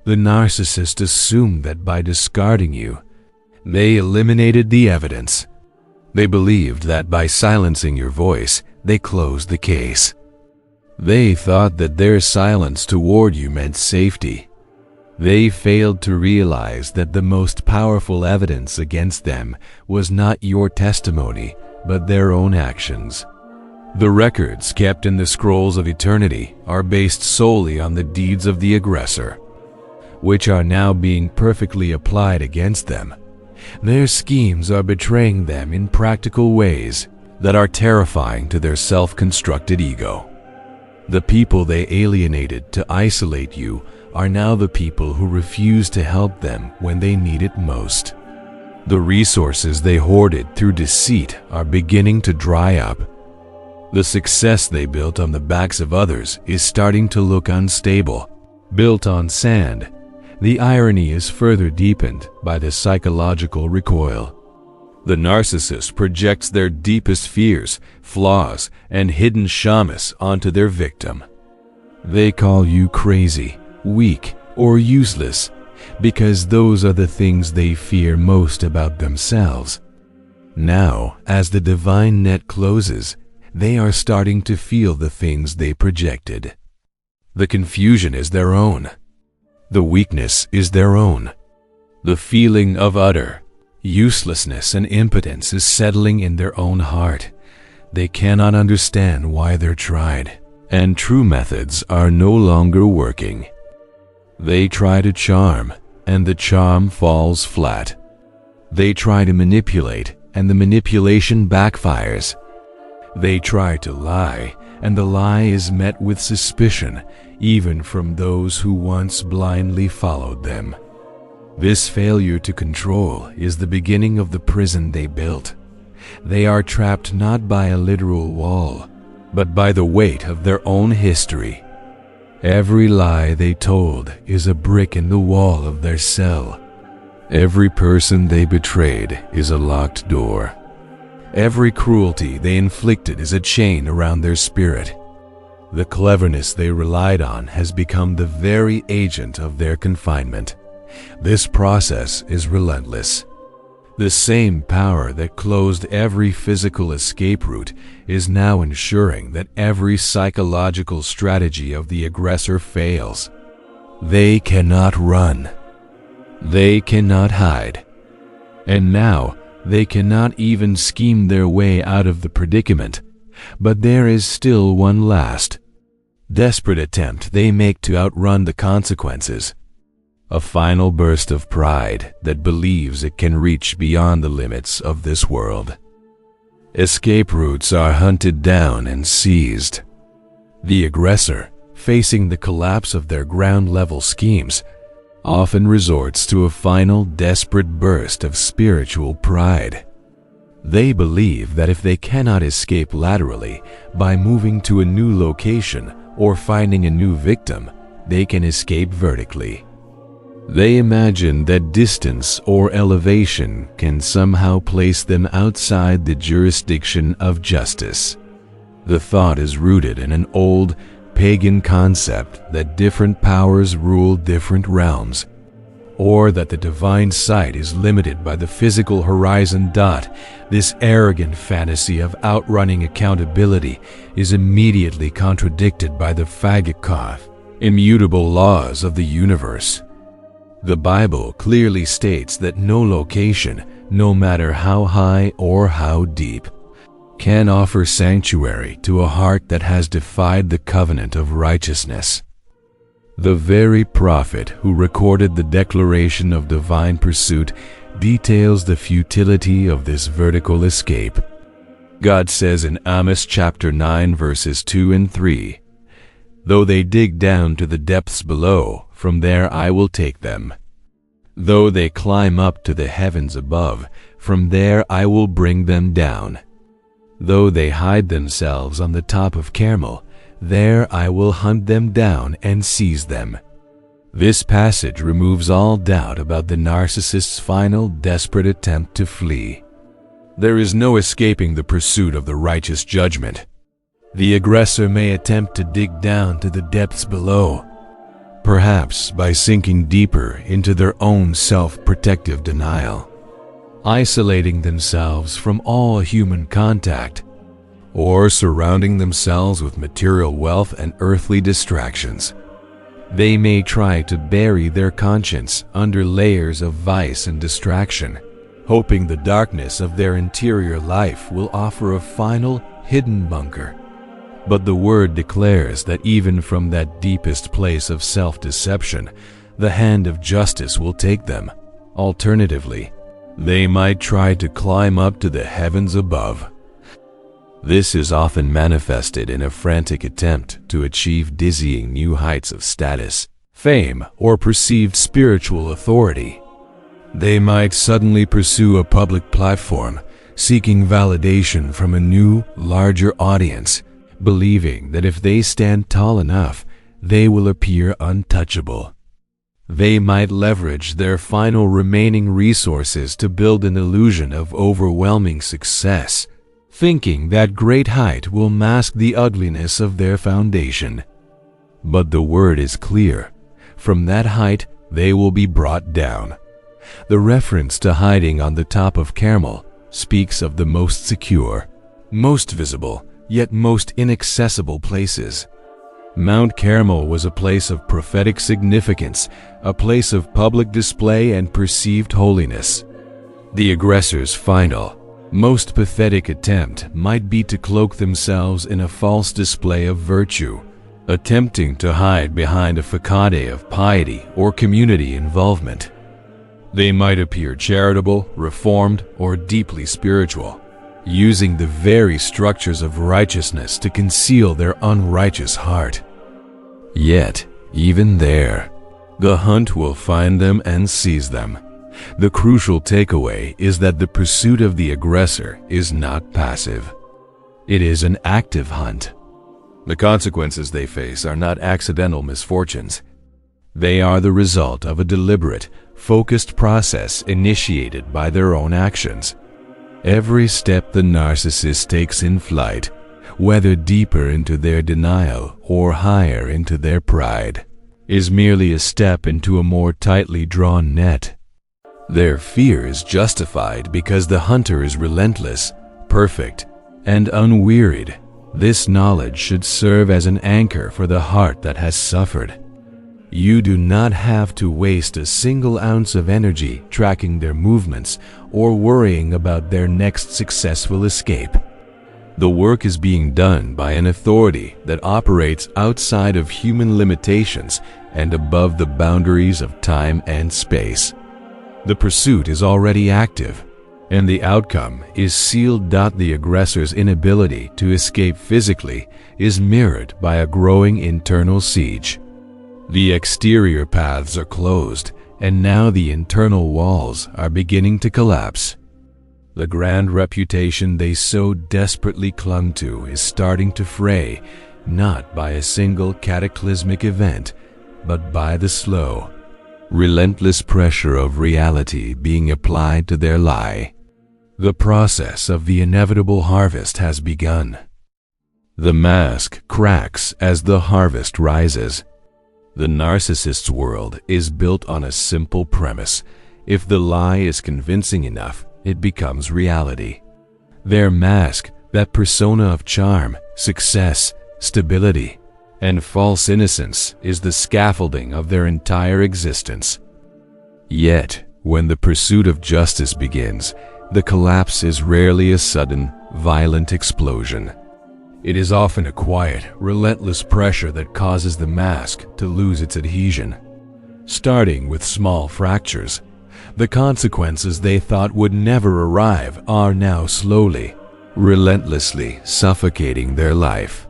[SPEAKER 1] The narcissist assumed that by discarding you, they eliminated the evidence. They believed that by silencing your voice, they closed the case. They thought that their silence toward you meant safety. They failed to realize that the most powerful evidence against them was not your testimony, but their own actions. The records kept in the scrolls of eternity are based solely on the deeds of the aggressor, which are now being perfectly applied against them. Their schemes are betraying them in practical ways that are terrifying to their self-constructed ego. The people they alienated to isolate you are now the people who refuse to help them when they need it most. The resources they hoarded through deceit are beginning to dry up. The success they built on the backs of others is starting to look unstable, built on sand. The irony is further deepened by the psychological recoil. The narcissist projects their deepest fears, flaws, and hidden shamus onto their victim. They call you crazy, weak, or useless because those are the things they fear most about themselves. Now, as the divine net closes, they are starting to feel the things they projected. The confusion is their own. The weakness is their own. The feeling of utter uselessness and impotence is settling in their own heart. They cannot understand why they're tried, and true methods are no longer working. They try to charm, and the charm falls flat. They try to manipulate, and the manipulation backfires. They try to lie, and the lie is met with suspicion, even from those who once blindly followed them. This failure to control is the beginning of the prison they built. They are trapped not by a literal wall, but by the weight of their own history. Every lie they told is a brick in the wall of their cell. Every person they betrayed is a locked door. Every cruelty they inflicted is a chain around their spirit. The cleverness they relied on has become the very agent of their confinement. This process is relentless. The same power that closed every physical escape route is now ensuring that every psychological strategy of the aggressor fails. They cannot run. They cannot hide. And now, they cannot even scheme their way out of the predicament. But there is still one last, desperate attempt they make to outrun the consequences. A final burst of pride that believes it can reach beyond the limits of this world. Escape routes are hunted down and seized. The aggressor, facing the collapse of their ground-level schemes, often resorts to a final desperate burst of spiritual pride. They believe that if they cannot escape laterally by moving to a new location or finding a new victim, they can escape vertically. They imagine that distance or elevation can somehow place them outside the jurisdiction of justice. The thought is rooted in an old, pagan concept that different powers rule different realms, or that the divine sight is limited by the physical horizon. This arrogant fantasy of outrunning accountability is immediately contradicted by the Phagikoth, immutable laws of the universe. The Bible clearly states that no location, no matter how high or how deep, can offer sanctuary to a heart that has defied the covenant of righteousness. The very prophet who recorded the declaration of divine pursuit details the futility of this vertical escape. God says in Amos chapter 9 verses 2 and 3, "Though they dig down to the depths below, from there I will take them. Though they climb up to the heavens above, from there I will bring them down. Though they hide themselves on the top of Carmel, there I will hunt them down and seize them." This passage removes all doubt about the narcissist's final desperate attempt to flee. There is no escaping the pursuit of the righteous judgment. The aggressor may attempt to dig down to the depths below, perhaps by sinking deeper into their own self-protective denial, isolating themselves from all human contact, or surrounding themselves with material wealth and earthly distractions. They may try to bury their conscience under layers of vice and distraction, hoping the darkness of their interior life will offer a final hidden bunker. But the Word declares that even from that deepest place of self-deception, the hand of justice will take them. Alternatively, they might try to climb up to the heavens above. This is often manifested in a frantic attempt to achieve dizzying new heights of status, fame, or perceived spiritual authority. They might suddenly pursue a public platform, seeking validation from a new, larger audience, believing that if they stand tall enough, they will appear untouchable. They might leverage their final remaining resources to build an illusion of overwhelming success, thinking that great height will mask the ugliness of their foundation. But the Word is clear. From that height, they will be brought down. The reference to hiding on the top of Carmel speaks of the most secure, most visible, yet most inaccessible places. Mount Carmel was a place of prophetic significance, a place of public display and perceived holiness. The aggressor's final, most pathetic attempt might be to cloak themselves in a false display of virtue, attempting to hide behind a facade of piety or community involvement. They might appear charitable, reformed, or deeply spiritual, using the very structures of righteousness to conceal their unrighteous heart. Yet, even there, the hunt will find them and seize them. The crucial takeaway is that the pursuit of the aggressor is not passive. It is an active hunt. The consequences they face are not accidental misfortunes. They are the result of a deliberate, focused process initiated by their own actions. Every step the narcissist takes in flight, whether deeper into their denial or higher into their pride, is merely a step into a more tightly drawn net. Their fear is justified because the hunter is relentless, perfect, and unwearied. This knowledge should serve as an anchor for the heart that has suffered. You do not have to waste a single ounce of energy tracking their movements or worrying about their next successful escape. The work is being done by an authority that operates outside of human limitations and above the boundaries of time and space. The pursuit is already active, and the outcome is sealed. The aggressor's inability to escape physically is mirrored by a growing internal siege. The exterior paths are closed, and now the internal walls are beginning to collapse. The grand reputation they so desperately clung to is starting to fray, not by a single cataclysmic event, but by the slow, relentless pressure of reality being applied to their lie. The process of the inevitable harvest has begun. The mask cracks as the harvest rises. The narcissist's world is built on a simple premise. If the lie is convincing enough, it becomes reality. Their mask, that persona of charm, success, stability, and false innocence, is the scaffolding of their entire existence. Yet, when the pursuit of justice begins, the collapse is rarely a sudden, violent explosion. It is often a quiet, relentless pressure that causes the mask to lose its adhesion. Starting with small fractures, the consequences they thought would never arrive are now slowly, relentlessly suffocating their life.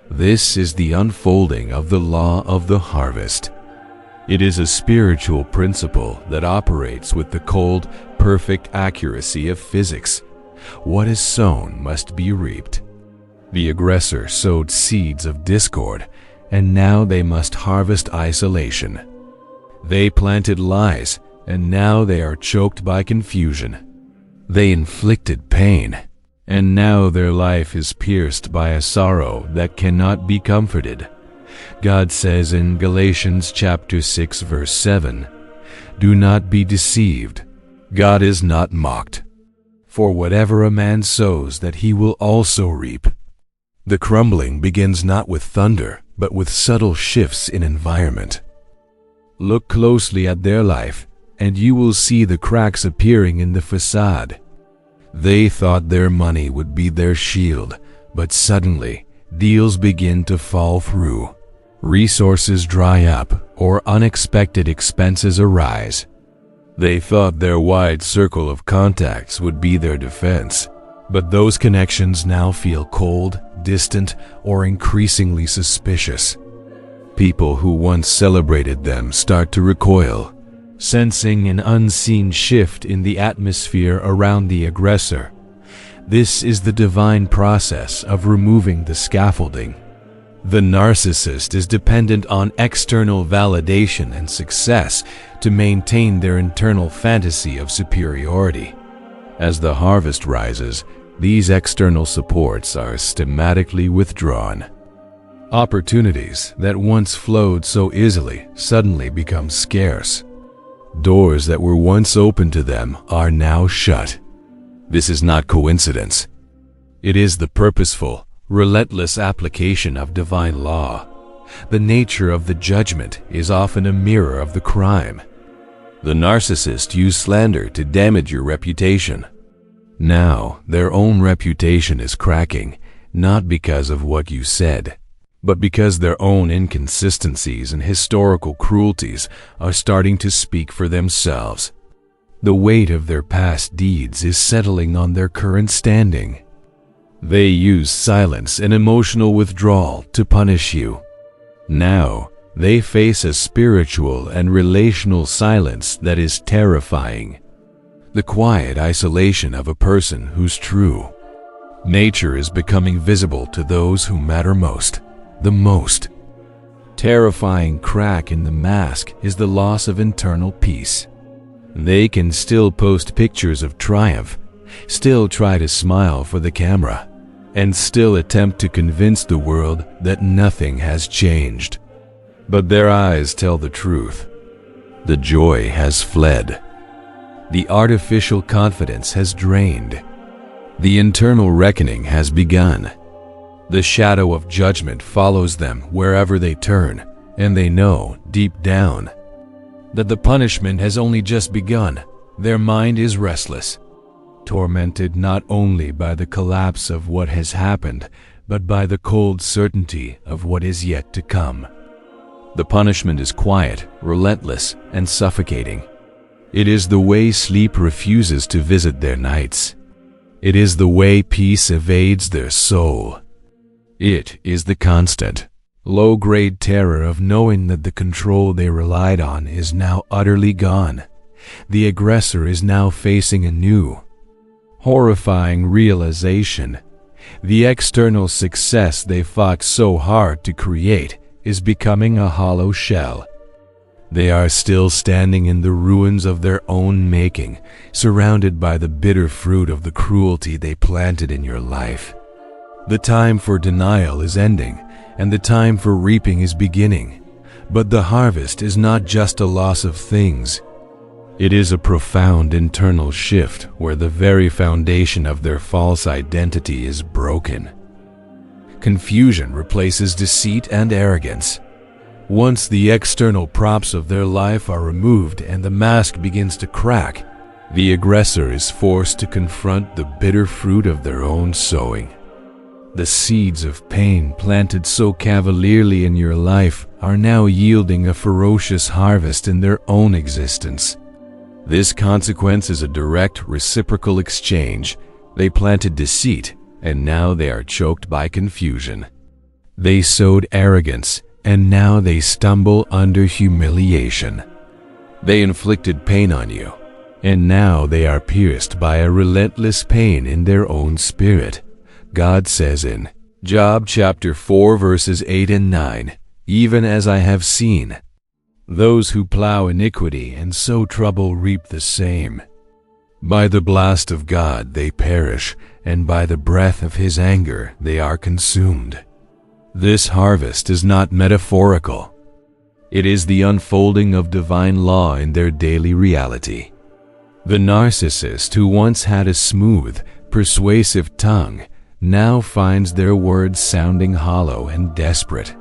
[SPEAKER 1] This is the unfolding of the law of the harvest. It is a spiritual principle that operates with the cold, perfect accuracy of physics. What is sown must be reaped. The aggressor sowed seeds of discord, and now they must harvest isolation. They planted lies, and now they are choked by confusion. They inflicted pain, and now their life is pierced by a sorrow that cannot be comforted. God says in Galatians chapter 6 verse 7, "Do not be deceived. God is not mocked. For whatever a man sows, that he will also reap." The crumbling begins not with thunder, but with subtle shifts in environment. Look closely at their life, and you will see the cracks appearing in the facade. They thought their money would be their shield, but suddenly, deals begin to fall through. Resources dry up, or unexpected expenses arise. They thought their wide circle of contacts would be their defense, but those connections now feel cold, distant, or increasingly suspicious. People who once celebrated them start to recoil, sensing an unseen shift in the atmosphere around the aggressor. This is the divine process of removing the scaffolding. The narcissist is dependent on external validation and success to maintain their internal fantasy of superiority. As the harvest rises, these external supports are systematically withdrawn. Opportunities that once flowed so easily suddenly become scarce. Doors that were once open to them are now shut. This is not coincidence. It is the purposeful, relentless application of divine law. The nature of the judgment is often a mirror of the crime. The narcissist used slander to damage your reputation. Now, their own reputation is cracking, not because of what you said, but because their own inconsistencies and historical cruelties are starting to speak for themselves. The weight of their past deeds is settling on their current standing. They use silence and emotional withdrawal to punish you. Now, they face a spiritual and relational silence that is terrifying. The quiet isolation of a person whose true nature is becoming visible to those who matter most. The most terrifying crack in the mask is the loss of internal peace. They can still post pictures of triumph, still try to smile for the camera, and still attempt to convince the world that nothing has changed. But their eyes tell the truth. The joy has fled. The artificial confidence has drained. The internal reckoning has begun. The shadow of judgment follows them wherever they turn, and they know, deep down, that the punishment has only just begun. Their mind is restless, tormented not only by the collapse of what has happened, but by the cold certainty of what is yet to come. The punishment is quiet, relentless, and suffocating. It is the way sleep refuses to visit their nights. It is the way peace evades their soul. It is the constant, low-grade terror of knowing that the control they relied on is now utterly gone. The aggressor is now facing a new, horrifying realization. The external success they fought so hard to create is becoming a hollow shell. They are still standing in the ruins of their own making, surrounded by the bitter fruit of the cruelty they planted in your life. The time for denial is ending, and the time for reaping is beginning. But the harvest is not just a loss of things. It is a profound internal shift where the very foundation of their false identity is broken. Confusion replaces deceit and arrogance. Once the external props of their life are removed and the mask begins to crack, the aggressor is forced to confront the bitter fruit of their own sowing. The seeds of pain planted so cavalierly in your life are now yielding a ferocious harvest in their own existence. This consequence is a direct reciprocal exchange. They planted deceit, and now they are choked by confusion. They sowed arrogance, and now they stumble under humiliation. They inflicted pain on you, and now they are pierced by a relentless pain in their own spirit. God says in Job chapter 4 verses 8 and 9, "Even as I have seen, those who plow iniquity and sow trouble reap the same. By the blast of God they perish, and by the breath of his anger they are consumed." This harvest is not metaphorical. It is the unfolding of divine law in their daily reality. The narcissist who once had a smooth, persuasive tongue now finds their words sounding hollow and desperate.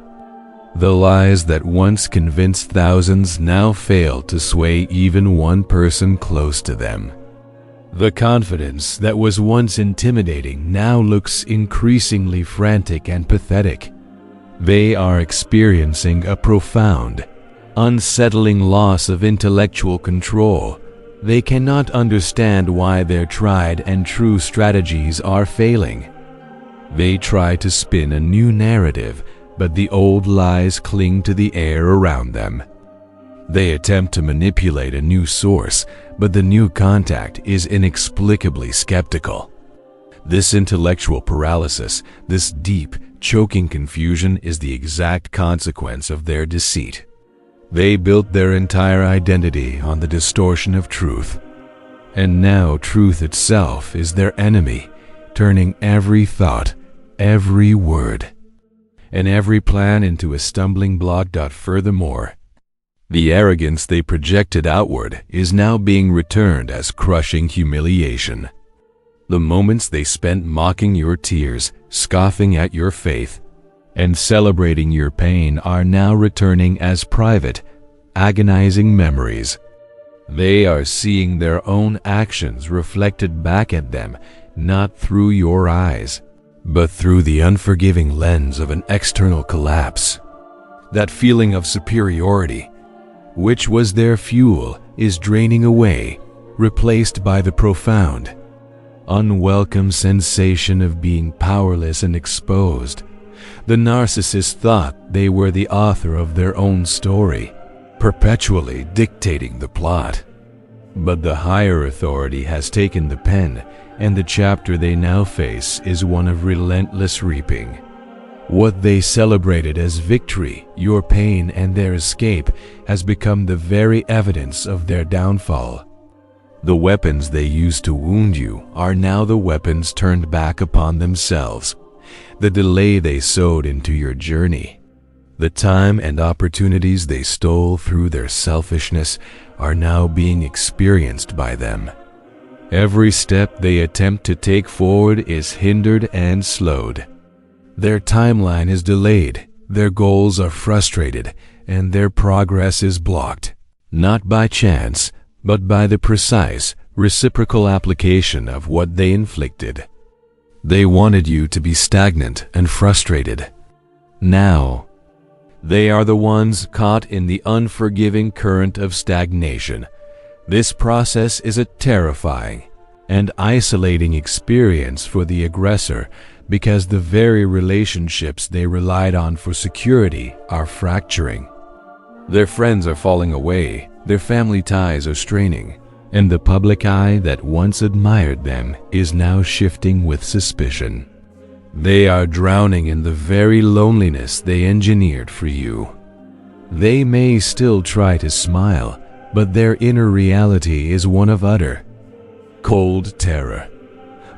[SPEAKER 1] The lies that once convinced thousands now fail to sway even one person close to them. The confidence that was once intimidating now looks increasingly frantic and pathetic. They are experiencing a profound, unsettling loss of intellectual control. They cannot understand why their tried and true strategies are failing. They try to spin a new narrative, but the old lies cling to the air around them. They attempt to manipulate a new source, but the new contact is inexplicably skeptical. This intellectual paralysis, this deep, choking confusion is the exact consequence of their deceit. They built their entire identity on the distortion of truth. And now truth itself is their enemy, turning every thought, every word, and every plan into a stumbling block. Furthermore, the arrogance they projected outward is now being returned as crushing humiliation. The moments they spent mocking your tears, scoffing at your faith, and celebrating your pain are now returning as private, agonizing memories. They are seeing their own actions reflected back at them, not through your eyes, but through the unforgiving lens of an external collapse. That feeling of superiority, which was their fuel, is draining away, replaced by the profound, unwelcome sensation of being powerless and exposed. The narcissist thought they were the author of their own story, perpetually dictating the plot. But the higher authority has taken the pen, and the chapter they now face is one of relentless reaping. What they celebrated as victory, your pain and their escape, has become the very evidence of their downfall. The weapons they used to wound you are now the weapons turned back upon themselves. The delay they sowed into your journey, The time and opportunities they stole through their selfishness are now being experienced by them. Every step they attempt to take forward is hindered and slowed. Their timeline is delayed, their goals are frustrated, and their progress is blocked, not by chance, but by the precise, reciprocal application of what they inflicted. They wanted you to be stagnant and frustrated. Now, they are the ones caught in the unforgiving current of stagnation. This process is a terrifying and isolating experience for the aggressor because the very relationships they relied on for security are fracturing. Their friends are falling away, their family ties are straining, and the public eye that once admired them is now shifting with suspicion. They are drowning in the very loneliness they engineered for you. They may still try to smile, but their inner reality is one of utter, cold terror.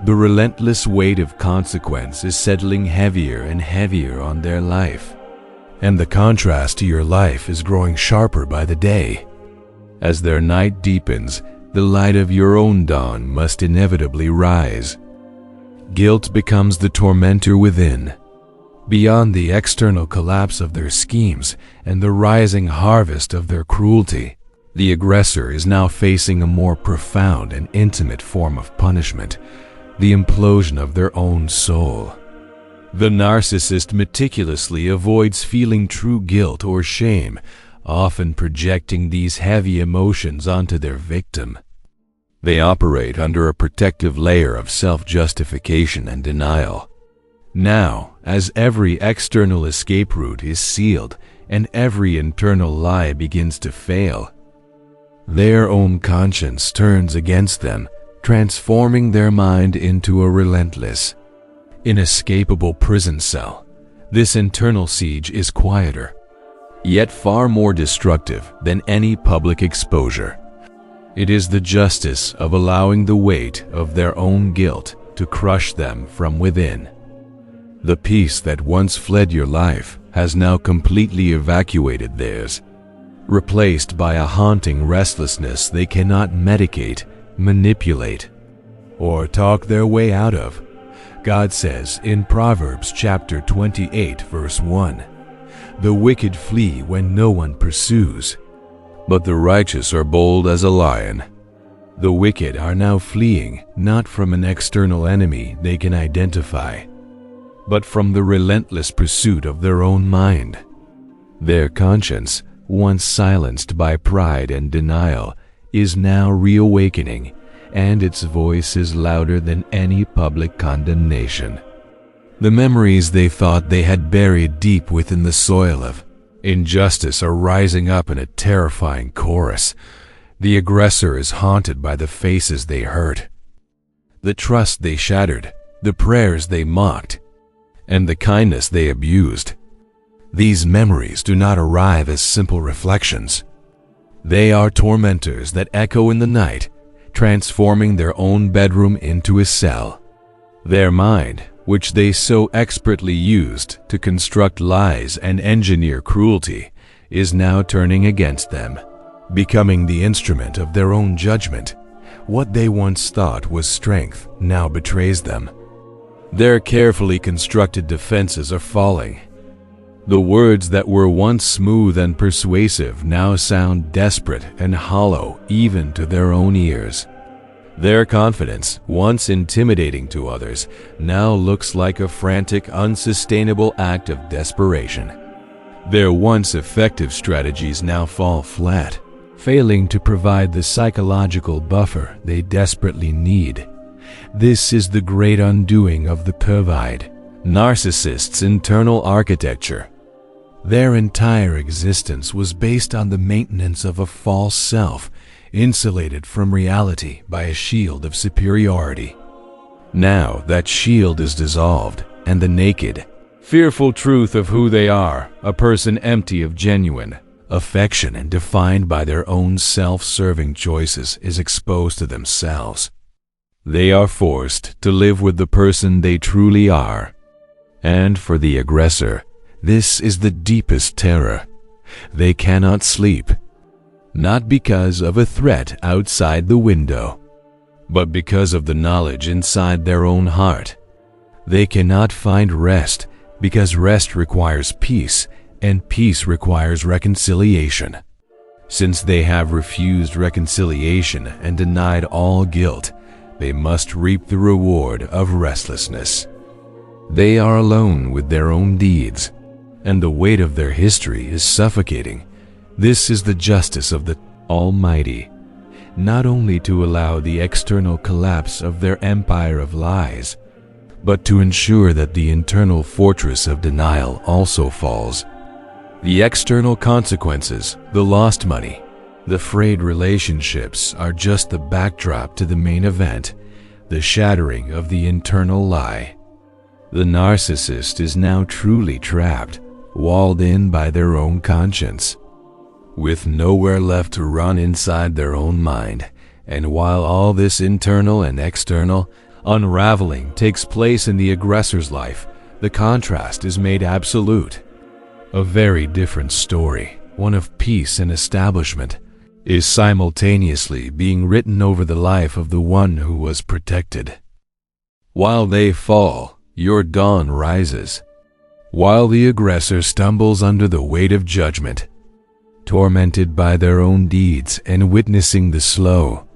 [SPEAKER 1] The relentless weight of consequence is settling heavier and heavier on their life, and the contrast to your life is growing sharper by the day. As their night deepens, the light of your own dawn must inevitably rise. Guilt becomes the tormentor within. Beyond the external collapse of their schemes and the rising harvest of their cruelty, the aggressor is now facing a more profound and intimate form of punishment, the implosion of their own soul. The narcissist meticulously avoids feeling true guilt or shame, often projecting these heavy emotions onto their victim. They operate under a protective layer of self-justification and denial. Now, as every external escape route is sealed and every internal lie begins to fail, their own conscience turns against them, transforming their mind into a relentless, inescapable prison cell. This internal siege is quieter, yet far more destructive than any public exposure. It is the justice of allowing the weight of their own guilt to crush them from within. The peace that once fled your life has now completely evacuated theirs, replaced by a haunting restlessness they cannot medicate, manipulate, or talk their way out of. God says in Proverbs chapter 28, verse 1, "The wicked flee when no one pursues, but the righteous are bold as a lion." The wicked are now fleeing not from an external enemy they can identify, but from the relentless pursuit of their own mind. Their conscience, once silenced by pride and denial, is now reawakening, and its voice is louder than any public condemnation. The memories they thought they had buried deep within the soil of injustice are rising up in a terrifying chorus. The aggressor is haunted by the faces they hurt, the trust they shattered, the prayers they mocked, and the kindness they abused. These memories do not arrive as simple reflections. They are tormentors that echo in the night, transforming their own bedroom into a cell. Their mind, which they so expertly used to construct lies and engineer cruelty, is now turning against them, becoming the instrument of their own judgment. What they once thought was strength now betrays them. Their carefully constructed defenses are falling. The words that were once smooth and persuasive now sound desperate and hollow even to their own ears. Their confidence, once intimidating to others, now looks like a frantic, unsustainable act of desperation. Their once effective strategies now fall flat, failing to provide the psychological buffer they desperately need. This is the great undoing of the pervide narcissist's internal architecture. Their entire existence was based on the maintenance of a false self, insulated from reality by a shield of superiority. Now that shield is dissolved, and the naked, fearful truth of who they are, a person empty of genuine affection and defined by their own self-serving choices, is exposed to themselves. They are forced to live with the person they truly are. And for the aggressor, This is the deepest terror. They cannot sleep, not because of a threat outside the window, but because of the knowledge inside their own heart. They cannot find rest because rest requires peace, and peace requires reconciliation. Since they have refused reconciliation and denied all guilt, they must reap the reward of restlessness. They are alone with their own deeds, and the weight of their history is suffocating. This is the justice of the Almighty, not only to allow the external collapse of their empire of lies, but to ensure that the internal fortress of denial also falls. The external consequences, the lost money, the frayed relationships are just the backdrop to the main event, the shattering of the internal lie. The narcissist is now truly trapped, walled in by their own conscience, with nowhere left to run inside their own mind. And while all this internal and external unraveling takes place in the aggressor's life, the contrast is made absolute. A very different story, one of peace and establishment, is simultaneously being written over the life of the one who was protected. While they fall, your dawn rises. While the aggressor stumbles under the weight of judgment, tormented by their own deeds and witnessing the slow,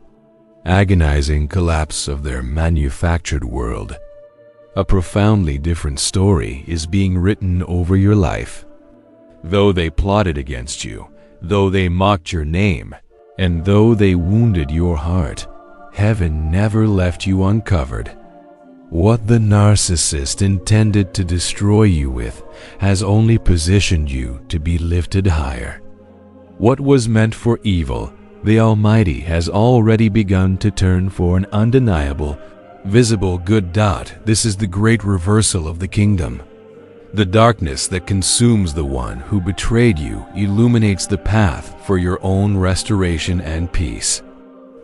[SPEAKER 1] agonizing collapse of their manufactured world, a profoundly different story is being written over your life. Though they plotted against you, though they mocked your name, and though they wounded your heart, heaven never left you uncovered. What the narcissist intended to destroy you with has only positioned you to be lifted higher. What was meant for evil, the Almighty has already begun to turn for an undeniable, visible good. This is the great reversal of the kingdom. The darkness that consumes the one who betrayed you illuminates the path for your own restoration and peace.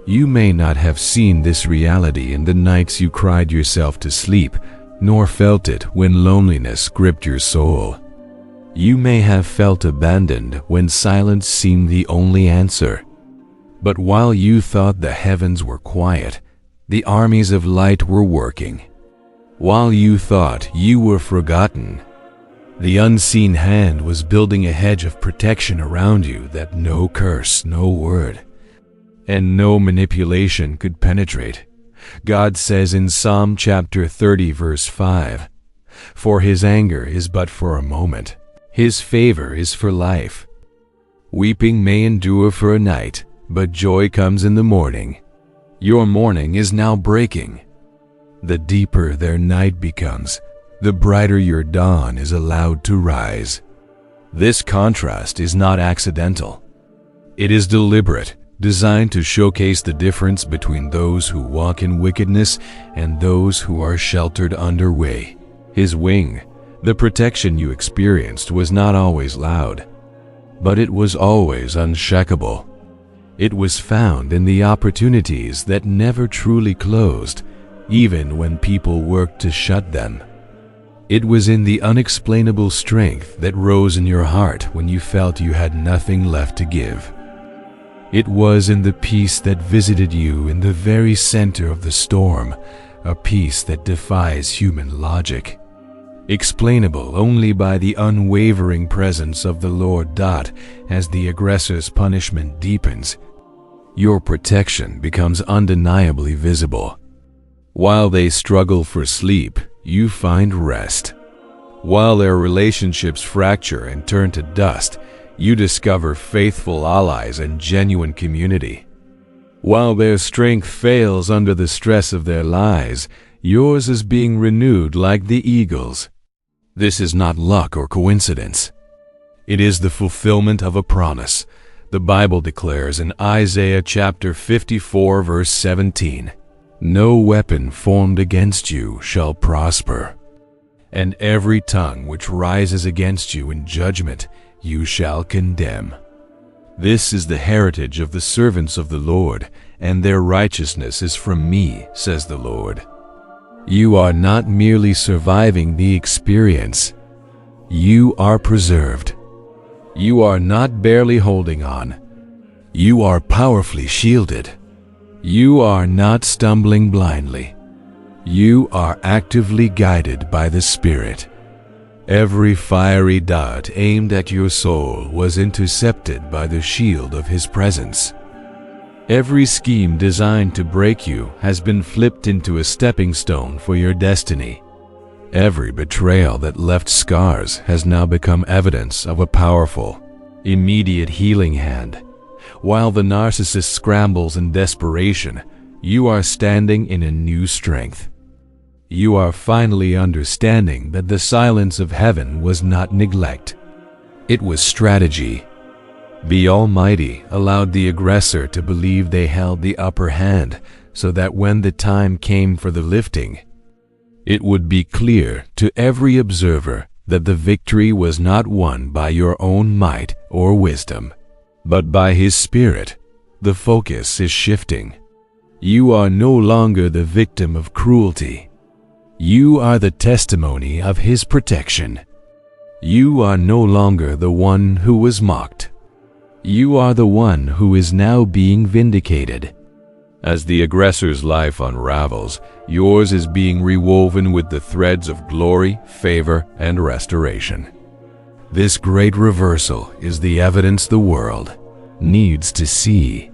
[SPEAKER 1] You may not have seen this reality in the nights you cried yourself to sleep, nor felt it when loneliness gripped your soul. You may have felt abandoned when silence seemed the only answer. But while you thought the heavens were quiet, the armies of light were working. While you thought you were forgotten, the unseen hand was building a hedge of protection around you that no curse, no word, and no manipulation could penetrate. God says in Psalm chapter 30 verse 5, "For his anger is but for a moment, his favor is for life. Weeping may endure for a night, but joy comes in the morning." Your morning is now breaking. The deeper their night becomes, the brighter your dawn is allowed to rise. This contrast is not accidental. It is deliberate, designed to showcase the difference between those who walk in wickedness and those who are sheltered under his wing. The protection you experienced was not always loud, but it was always unshakable. It was found in the opportunities that never truly closed, even when people worked to shut them. It was in the unexplainable strength that rose in your heart when you felt you had nothing left to give. It was in the peace that visited you in the very center of the storm, a peace that defies human logic, explainable only by the unwavering presence of the Lord. As the aggressor's punishment deepens, your protection becomes undeniably visible. While they struggle for sleep, you find rest. While their relationships fracture and turn to dust, you discover faithful allies and genuine community. While their strength fails under the stress of their lies, yours is being renewed like the eagle's. This is not luck or coincidence. It is the fulfillment of a promise. The Bible declares in Isaiah chapter 54 verse 17, "No weapon formed against you shall prosper, and every tongue which rises against you in judgment you shall condemn." This is the heritage of the servants of the Lord, and their righteousness is from me, says the Lord. You are not merely surviving the experience. You are preserved. You are not barely holding on. You are powerfully shielded. You are not stumbling blindly. You are actively guided by the Spirit. Every fiery dart aimed at your soul was intercepted by the shield of His presence. Every scheme designed to break you has been flipped into a stepping stone for your destiny. Every betrayal that left scars has now become evidence of a powerful, immediate healing hand. While the narcissist scrambles in desperation, you are standing in a new strength. You are finally understanding that the silence of heaven was not neglect. It was strategy. The Almighty allowed the aggressor to believe they held the upper hand so that when the time came for the lifting, it would be clear to every observer that the victory was not won by your own might or wisdom, but by His Spirit. The focus is shifting. You are no longer the victim of cruelty. You are the testimony of His protection. You are no longer the one who was mocked. You are the one who is now being vindicated. As the aggressor's life unravels, yours is being rewoven with the threads of glory, favor, and restoration. This great reversal is the evidence the world needs to see,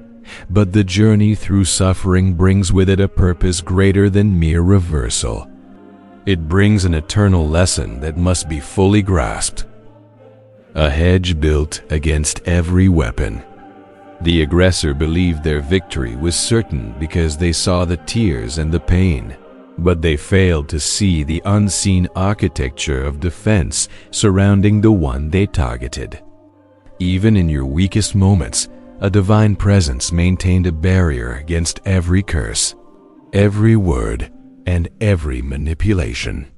[SPEAKER 1] but the journey through suffering brings with it a purpose greater than mere reversal. It brings an eternal lesson that must be fully grasped. A hedge built against every weapon. The aggressor believed their victory was certain because they saw the tears and the pain, but they failed to see the unseen architecture of defense surrounding the one they targeted. Even in your weakest moments, a divine presence maintained a barrier against every curse, every word, and every manipulation.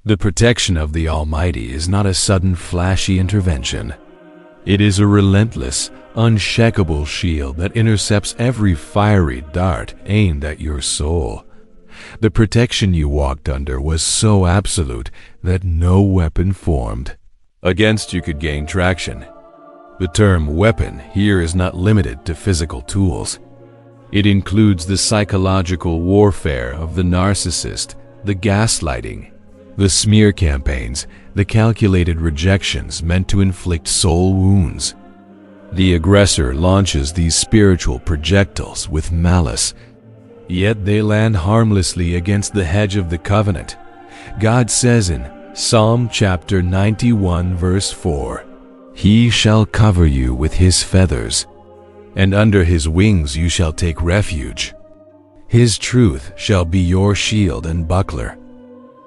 [SPEAKER 1] The protection of the Almighty is not a sudden flashy intervention. It is a relentless, unshakable shield that intercepts every fiery dart aimed at your soul. The protection you walked under was so absolute that no weapon formed against you could gain traction. The term weapon here is not limited to physical tools. It includes the psychological warfare of the narcissist, the gaslighting, the smear campaigns, the calculated rejections meant to inflict soul wounds. The aggressor launches these spiritual projectiles with malice, yet they land harmlessly against the hedge of the covenant. God says in Psalm chapter 91 verse 4, "He shall cover you with His feathers, and under His wings you shall take refuge. His truth shall be your shield and buckler."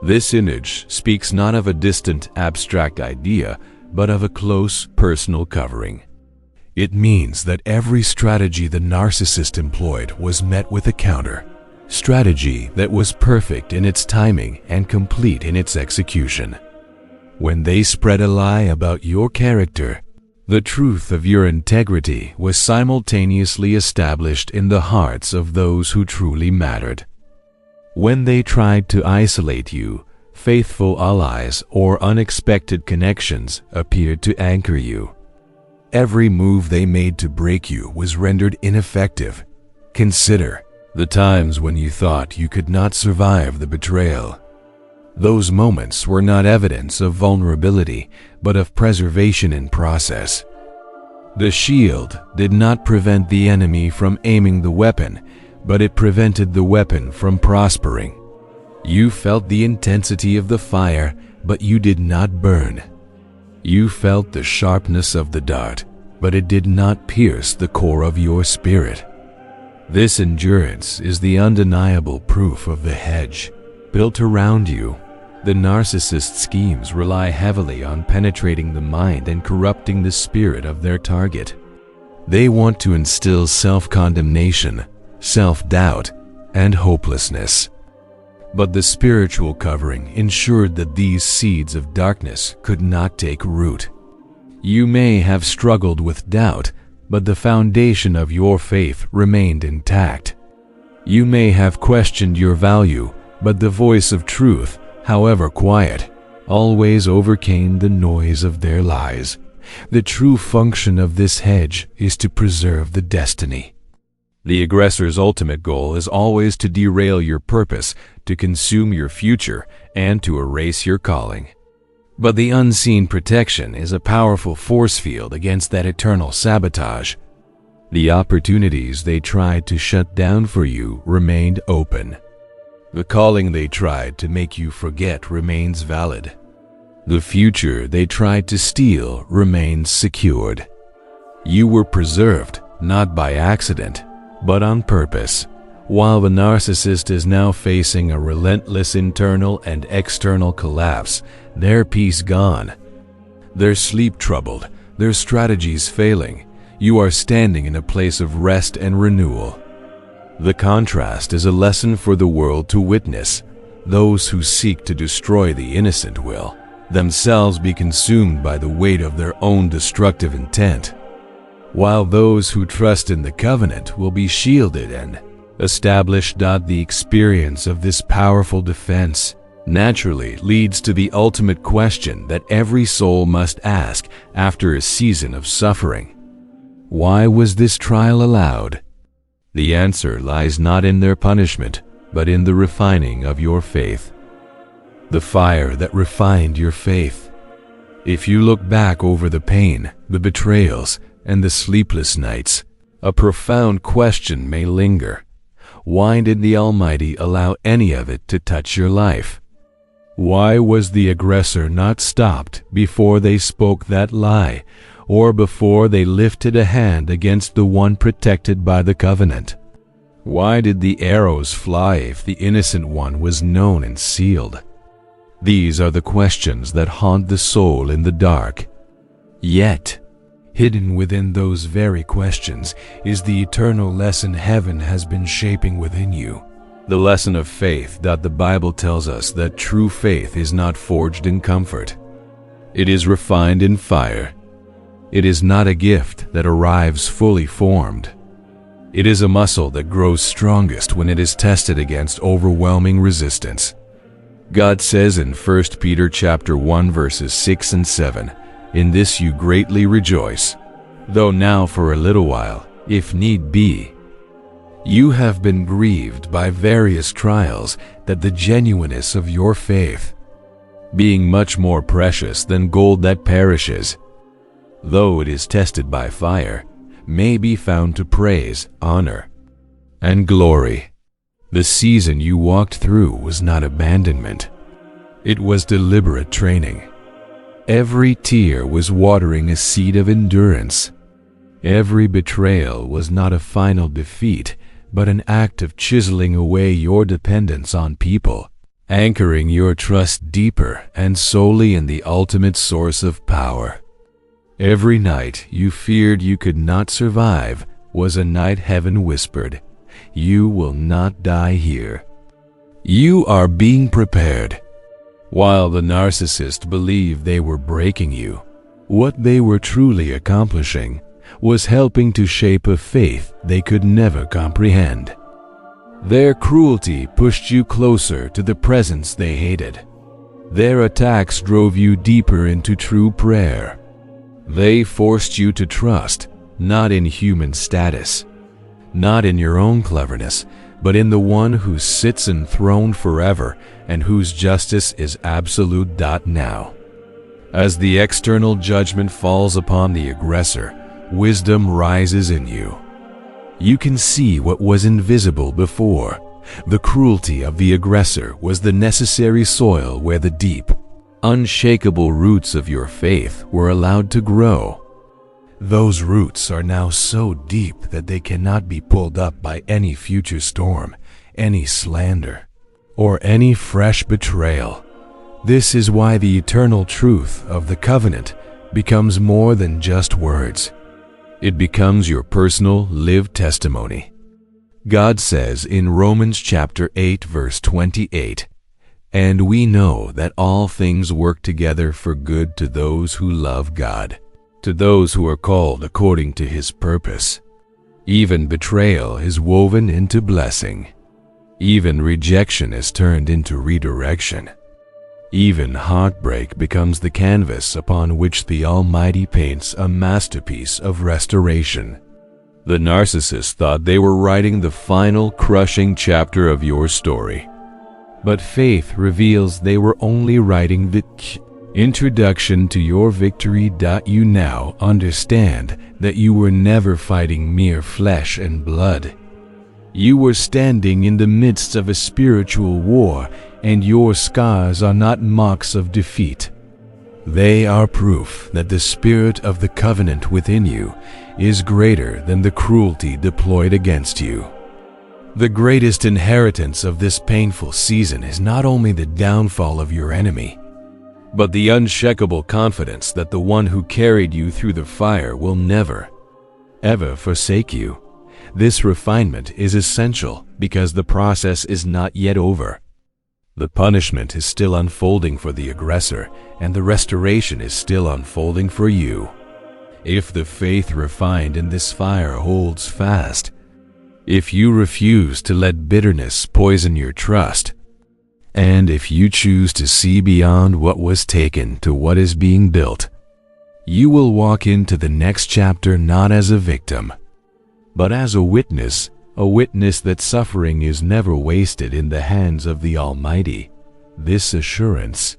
[SPEAKER 1] This image speaks not of a distant abstract idea, but of a close personal covering. It means that every strategy the narcissist employed was met with a counter, strategy that was perfect in its timing and complete in its execution. When they spread a lie about your character, the truth of your integrity was simultaneously established in the hearts of those who truly mattered. When they tried to isolate you, faithful allies or unexpected connections appeared to anchor you. Every move they made to break you was rendered ineffective. Consider the times when you thought you could not survive the betrayal. Those moments were not evidence of vulnerability, but of preservation in process. The shield did not prevent the enemy from aiming the weapon, but it prevented the weapon from prospering. You felt the intensity of the fire, but you did not burn. You felt the sharpness of the dart, but it did not pierce the core of your spirit. This endurance is the undeniable proof of the hedge built around you. The narcissist's schemes rely heavily on penetrating the mind and corrupting the spirit of their target. They want to instill self-condemnation, self-doubt, and hopelessness. But the spiritual covering ensured that these seeds of darkness could not take root. You may have struggled with doubt, but the foundation of your faith remained intact. You may have questioned your value, but the voice of truth, however quiet, always overcame the noise of their lies. The true function of this hedge is to preserve the destiny. The aggressor's ultimate goal is always to derail your purpose, to consume your future, and to erase your calling. But the unseen protection is a powerful force field against that eternal sabotage. The opportunities they tried to shut down for you remained open. The calling they tried to make you forget remains valid. The future they tried to steal remains secured. You were preserved, not by accident, but on purpose. While the narcissist is now facing a relentless internal and external collapse, their peace gone, their sleep troubled, their strategies failing, you are standing in a place of rest and renewal. The contrast is a lesson for the world to witness. Those who seek to destroy the innocent will themselves be consumed by the weight of their own destructive intent, while those who trust in the covenant will be shielded and established. The experience of this powerful defense naturally leads to the ultimate question that every soul must ask after a season of suffering. Why was this trial allowed? The answer lies not in their punishment, but in the refining of your faith. The fire that refined your faith. If you look back over the pain, the betrayals, and the sleepless nights, a profound question may linger. Why did the Almighty allow any of it to touch your life? Why was the aggressor not stopped before they spoke that lie, or before they lifted a hand against the one protected by the covenant? Why did the arrows fly if the innocent one was known and sealed? These are the questions that haunt the soul in the dark. Yet, hidden within those very questions is the eternal lesson heaven has been shaping within you. The lesson of faith that the Bible tells us that true faith is not forged in comfort. It is refined in fire. It is not a gift that arrives fully formed. It is a muscle that grows strongest when it is tested against overwhelming resistance. God says in 1 Peter chapter 1 verses 6 and 7, "In this you greatly rejoice, though now for a little while, if need be, you have been grieved by various trials, that the genuineness of your faith, being much more precious than gold that perishes, though it is tested by fire, may be found to praise, honor, and glory." The season you walked through was not abandonment. It was deliberate training. Every tear was watering a seed of endurance. Every betrayal was not a final defeat, but an act of chiseling away your dependence on people, anchoring your trust deeper and solely in the ultimate source of power. Every night you feared you could not survive was a night heaven whispered, "You will not die here. You are being prepared." While the narcissist believed they were breaking you, what they were truly accomplishing was helping to shape a faith they could never comprehend. Their cruelty pushed you closer to the presence they hated. Their attacks drove you deeper into true prayer. They forced you to trust, not in human status, not in your own cleverness, but in the one who sits enthroned forever and whose justice is absolute. Now, as the external judgment falls upon the aggressor, wisdom rises in you. You can see what was invisible before. The cruelty of the aggressor was the necessary soil where the deep, unshakable roots of your faith were allowed to grow. Those roots are now so deep that they cannot be pulled up by any future storm, any slander, or any fresh betrayal. This is why the eternal truth of the covenant becomes more than just words. It becomes your personal, lived testimony. God says in Romans chapter 8 verse 28, "And we know that all things work together for good to those who love God, to those who are called according to His purpose." Even betrayal is woven into blessing. Even rejection is turned into redirection. Even heartbreak becomes the canvas upon which the Almighty paints a masterpiece of restoration. The narcissist thought they were writing the final crushing chapter of your story. But faith reveals they were only writing the introduction to your victory. You now understand that you were never fighting mere flesh and blood. You were standing in the midst of a spiritual war, and your scars are not marks of defeat. They are proof that the spirit of the covenant within you is greater than the cruelty deployed against you. The greatest inheritance of this painful season is not only the downfall of your enemy, but the unshakable confidence that the one who carried you through the fire will never, ever forsake you. This refinement is essential because the process is not yet over. The punishment is still unfolding for the aggressor, and the restoration is still unfolding for you. If the faith refined in this fire holds fast, if you refuse to let bitterness poison your trust, and if you choose to see beyond what was taken to what is being built, you will walk into the next chapter not as a victim, but as a witness that suffering is never wasted in the hands of the Almighty. This assurance,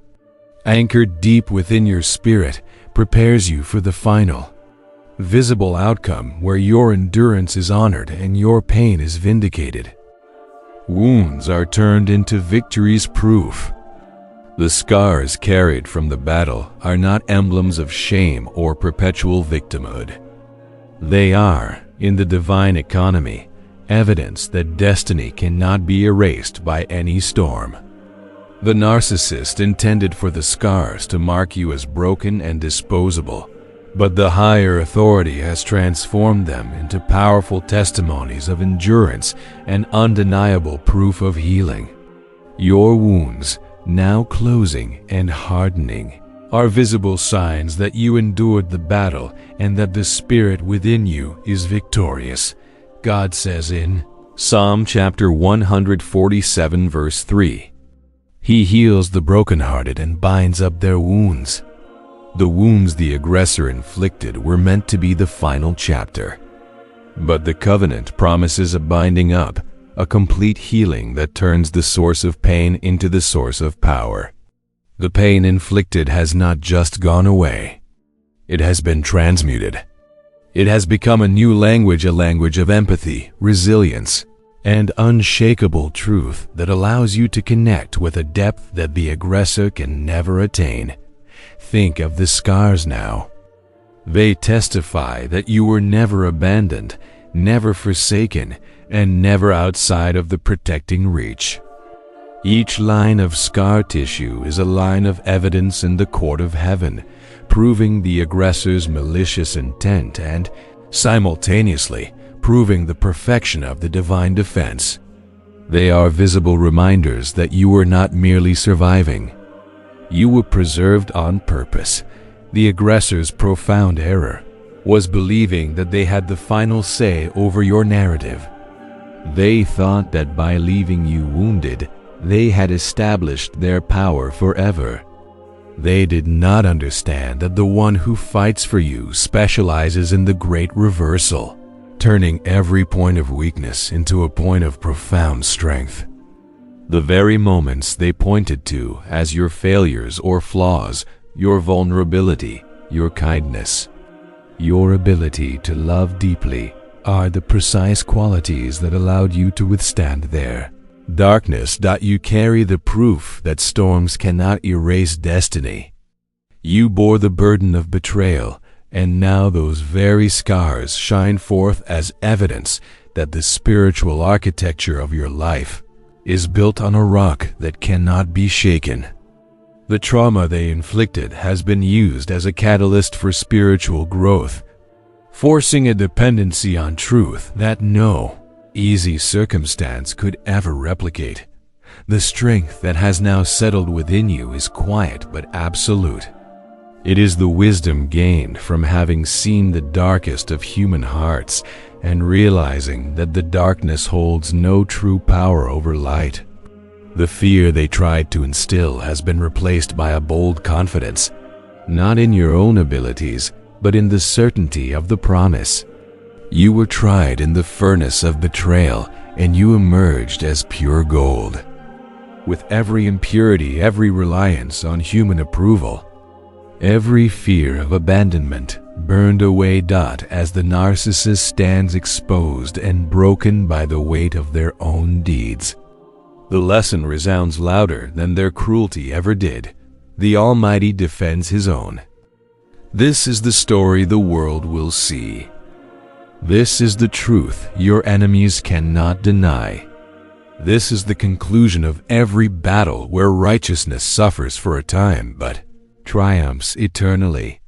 [SPEAKER 1] anchored deep within your spirit, prepares you for the final, visible outcome where your endurance is honored and your pain is vindicated. Wounds are turned into victory's proof. The scars carried from the battle are not emblems of shame or perpetual victimhood. They are, in the divine economy, evidence that destiny cannot be erased by any storm. The narcissist intended for the scars to mark you as broken and disposable, but the higher authority has transformed them into powerful testimonies of endurance and undeniable proof of healing. Your wounds, now closing and hardening, are visible signs that you endured the battle and that the spirit within you is victorious. God says in Psalm chapter 147 verse 3, He heals the brokenhearted and binds up their wounds. The wounds the aggressor inflicted were meant to be the final chapter. But the covenant promises a binding up, a complete healing that turns the source of pain into the source of power. The pain inflicted has not just gone away. It has been transmuted. It has become a new language, a language of empathy, resilience, and unshakable truth that allows you to connect with a depth that the aggressor can never attain. Think of the scars now. They testify that you were never abandoned, never forsaken, and never outside of the protecting reach. Each line of scar tissue is a line of evidence in the court of heaven, proving the aggressor's malicious intent and, simultaneously, proving the perfection of the divine defense. They are visible reminders that you were not merely surviving. You were preserved on purpose. The aggressor's profound error was believing that they had the final say over your narrative. They thought that by leaving you wounded, they had established their power forever. They did not understand that the one who fights for you specializes in the great reversal, turning every point of weakness into a point of profound strength. The very moments they pointed to as your failures or flaws, your vulnerability, your kindness, your ability to love deeply, are the precise qualities that allowed you to withstand their darkness. You carry the proof that storms cannot erase destiny. You bore the burden of betrayal, and now those very scars shine forth as evidence that the spiritual architecture of your life is built on a rock that cannot be shaken. The trauma they inflicted has been used as a catalyst for spiritual growth, forcing a dependency on truth that no easy circumstance could ever replicate. The strength that has now settled within you is quiet but absolute. It is the wisdom gained from having seen the darkest of human hearts and realizing that the darkness holds no true power over light. The fear they tried to instill has been replaced by a bold confidence, not in your own abilities, but in the certainty of the promise. You were tried in the furnace of betrayal, and you emerged as pure gold. With every impurity, every reliance on human approval, every fear of abandonment burned away as the narcissist stands exposed and broken by the weight of their own deeds. The lesson resounds louder than their cruelty ever did. The Almighty defends His own. This is the story the world will see. This is the truth your enemies cannot deny. This is the conclusion of every battle where righteousness suffers for a time but triumphs eternally.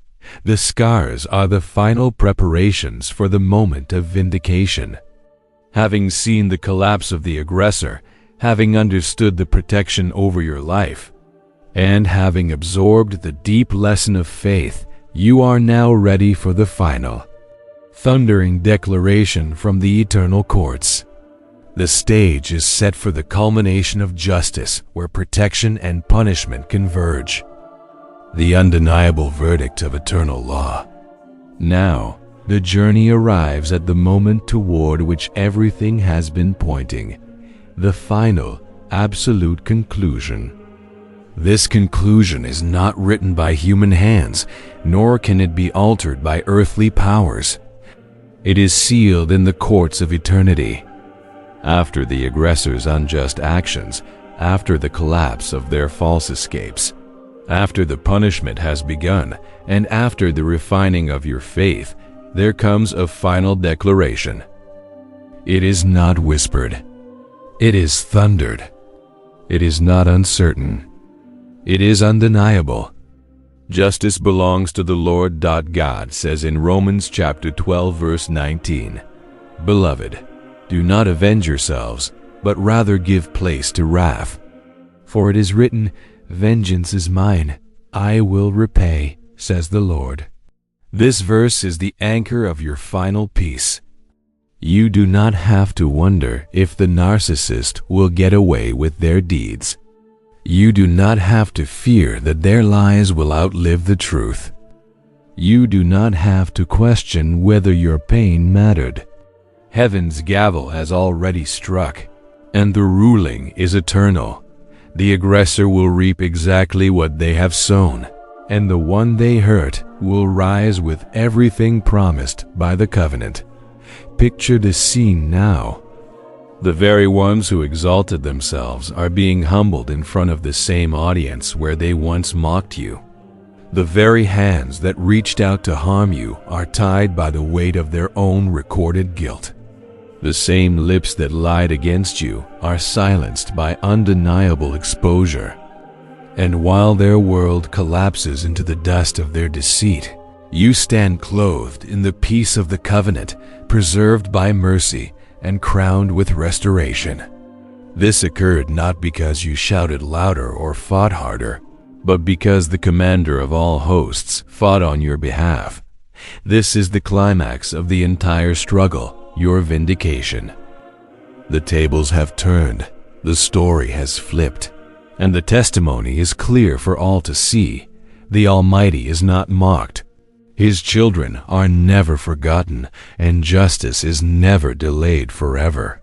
[SPEAKER 1] The scars are the final preparations for the moment of vindication. Having seen the collapse of the aggressor, having understood the protection over your life, and having absorbed the deep lesson of faith, you are now ready for the final, thundering declaration from the eternal courts. The stage is set for the culmination of justice, where protection and punishment converge. The undeniable verdict of eternal law. Now, the journey arrives at the moment toward which everything has been pointing, the final, absolute conclusion. This conclusion is not written by human hands, nor can it be altered by earthly powers. It is sealed in the courts of eternity. After the aggressor's unjust actions, after the collapse of their false escapes, after the punishment has begun, and after the refining of your faith, there comes a final declaration. It is not whispered. It is thundered. It is not uncertain. It is undeniable. Justice belongs to the Lord. God says in Romans chapter 12 verse 19, Beloved, do not avenge yourselves, but rather give place to wrath. For it is written, Vengeance is mine, I will repay, says the Lord. This verse is the anchor of your final peace. You do not have to wonder if the narcissist will get away with their deeds. You do not have to fear that their lies will outlive the truth. You do not have to question whether your pain mattered. Heaven's gavel has already struck, and the ruling is eternal. The aggressor will reap exactly what they have sown, and the one they hurt will rise with everything promised by the covenant. Picture the scene now. The very ones who exalted themselves are being humbled in front of the same audience where they once mocked you. The very hands that reached out to harm you are tied by the weight of their own recorded guilt. The same lips that lied against you are silenced by undeniable exposure. And while their world collapses into the dust of their deceit, you stand clothed in the peace of the covenant, preserved by mercy and crowned with restoration. This occurred not because you shouted louder or fought harder, but because the commander of all hosts fought on your behalf. This is the climax of the entire struggle, your vindication. The tables have turned, the story has flipped, and the testimony is clear for all to see. The Almighty is not mocked. His children are never forgotten, and justice is never delayed forever.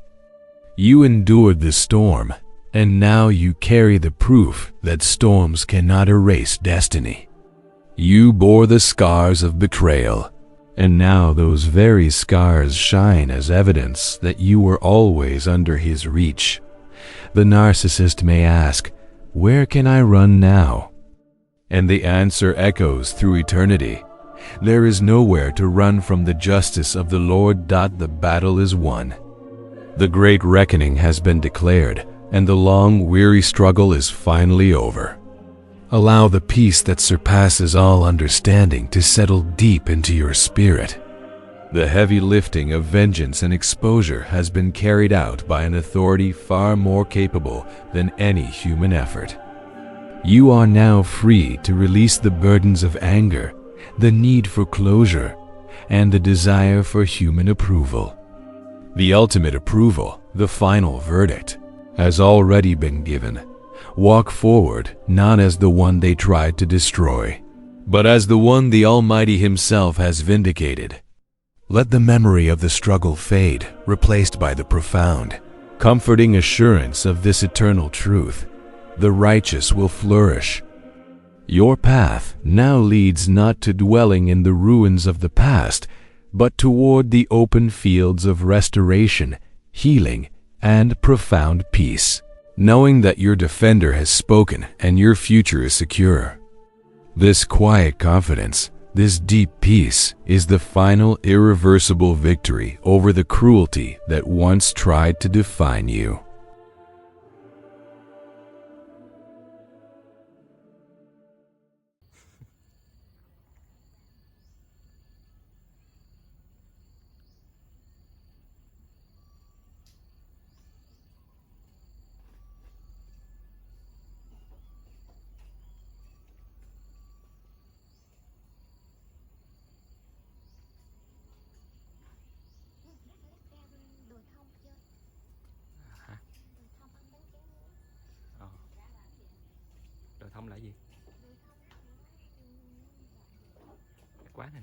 [SPEAKER 1] You endured the storm, and now you carry the proof that storms cannot erase destiny. You bore the scars of betrayal, and now those very scars shine as evidence that you were always under his reach. The narcissist may ask, "Where can I run now?" And the answer echoes through eternity. There is nowhere to run from the justice of the Lord. The battle is won. The great reckoning has been declared, and the long, weary struggle is finally over. Allow the peace that surpasses all understanding to settle deep into your spirit. The heavy lifting of vengeance and exposure has been carried out by an authority far more capable than any human effort. You are now free to release the burdens of anger, the need for closure, and the desire for human approval. The ultimate approval, the final verdict, has already been given. Walk forward not as the one they tried to destroy, but as the one the Almighty Himself has vindicated. Let the memory of the struggle fade, replaced by the profound, comforting assurance of this eternal truth: the righteous will flourish. Your path now leads not to dwelling in the ruins of the past, but toward the open fields of restoration, healing, and profound peace, knowing that your defender has spoken and your future is secure. This quiet confidence, this deep peace, is the final irreversible victory over the cruelty that once tried to define you.
[SPEAKER 2] Hả? Đồ thông là gì? Quá nè.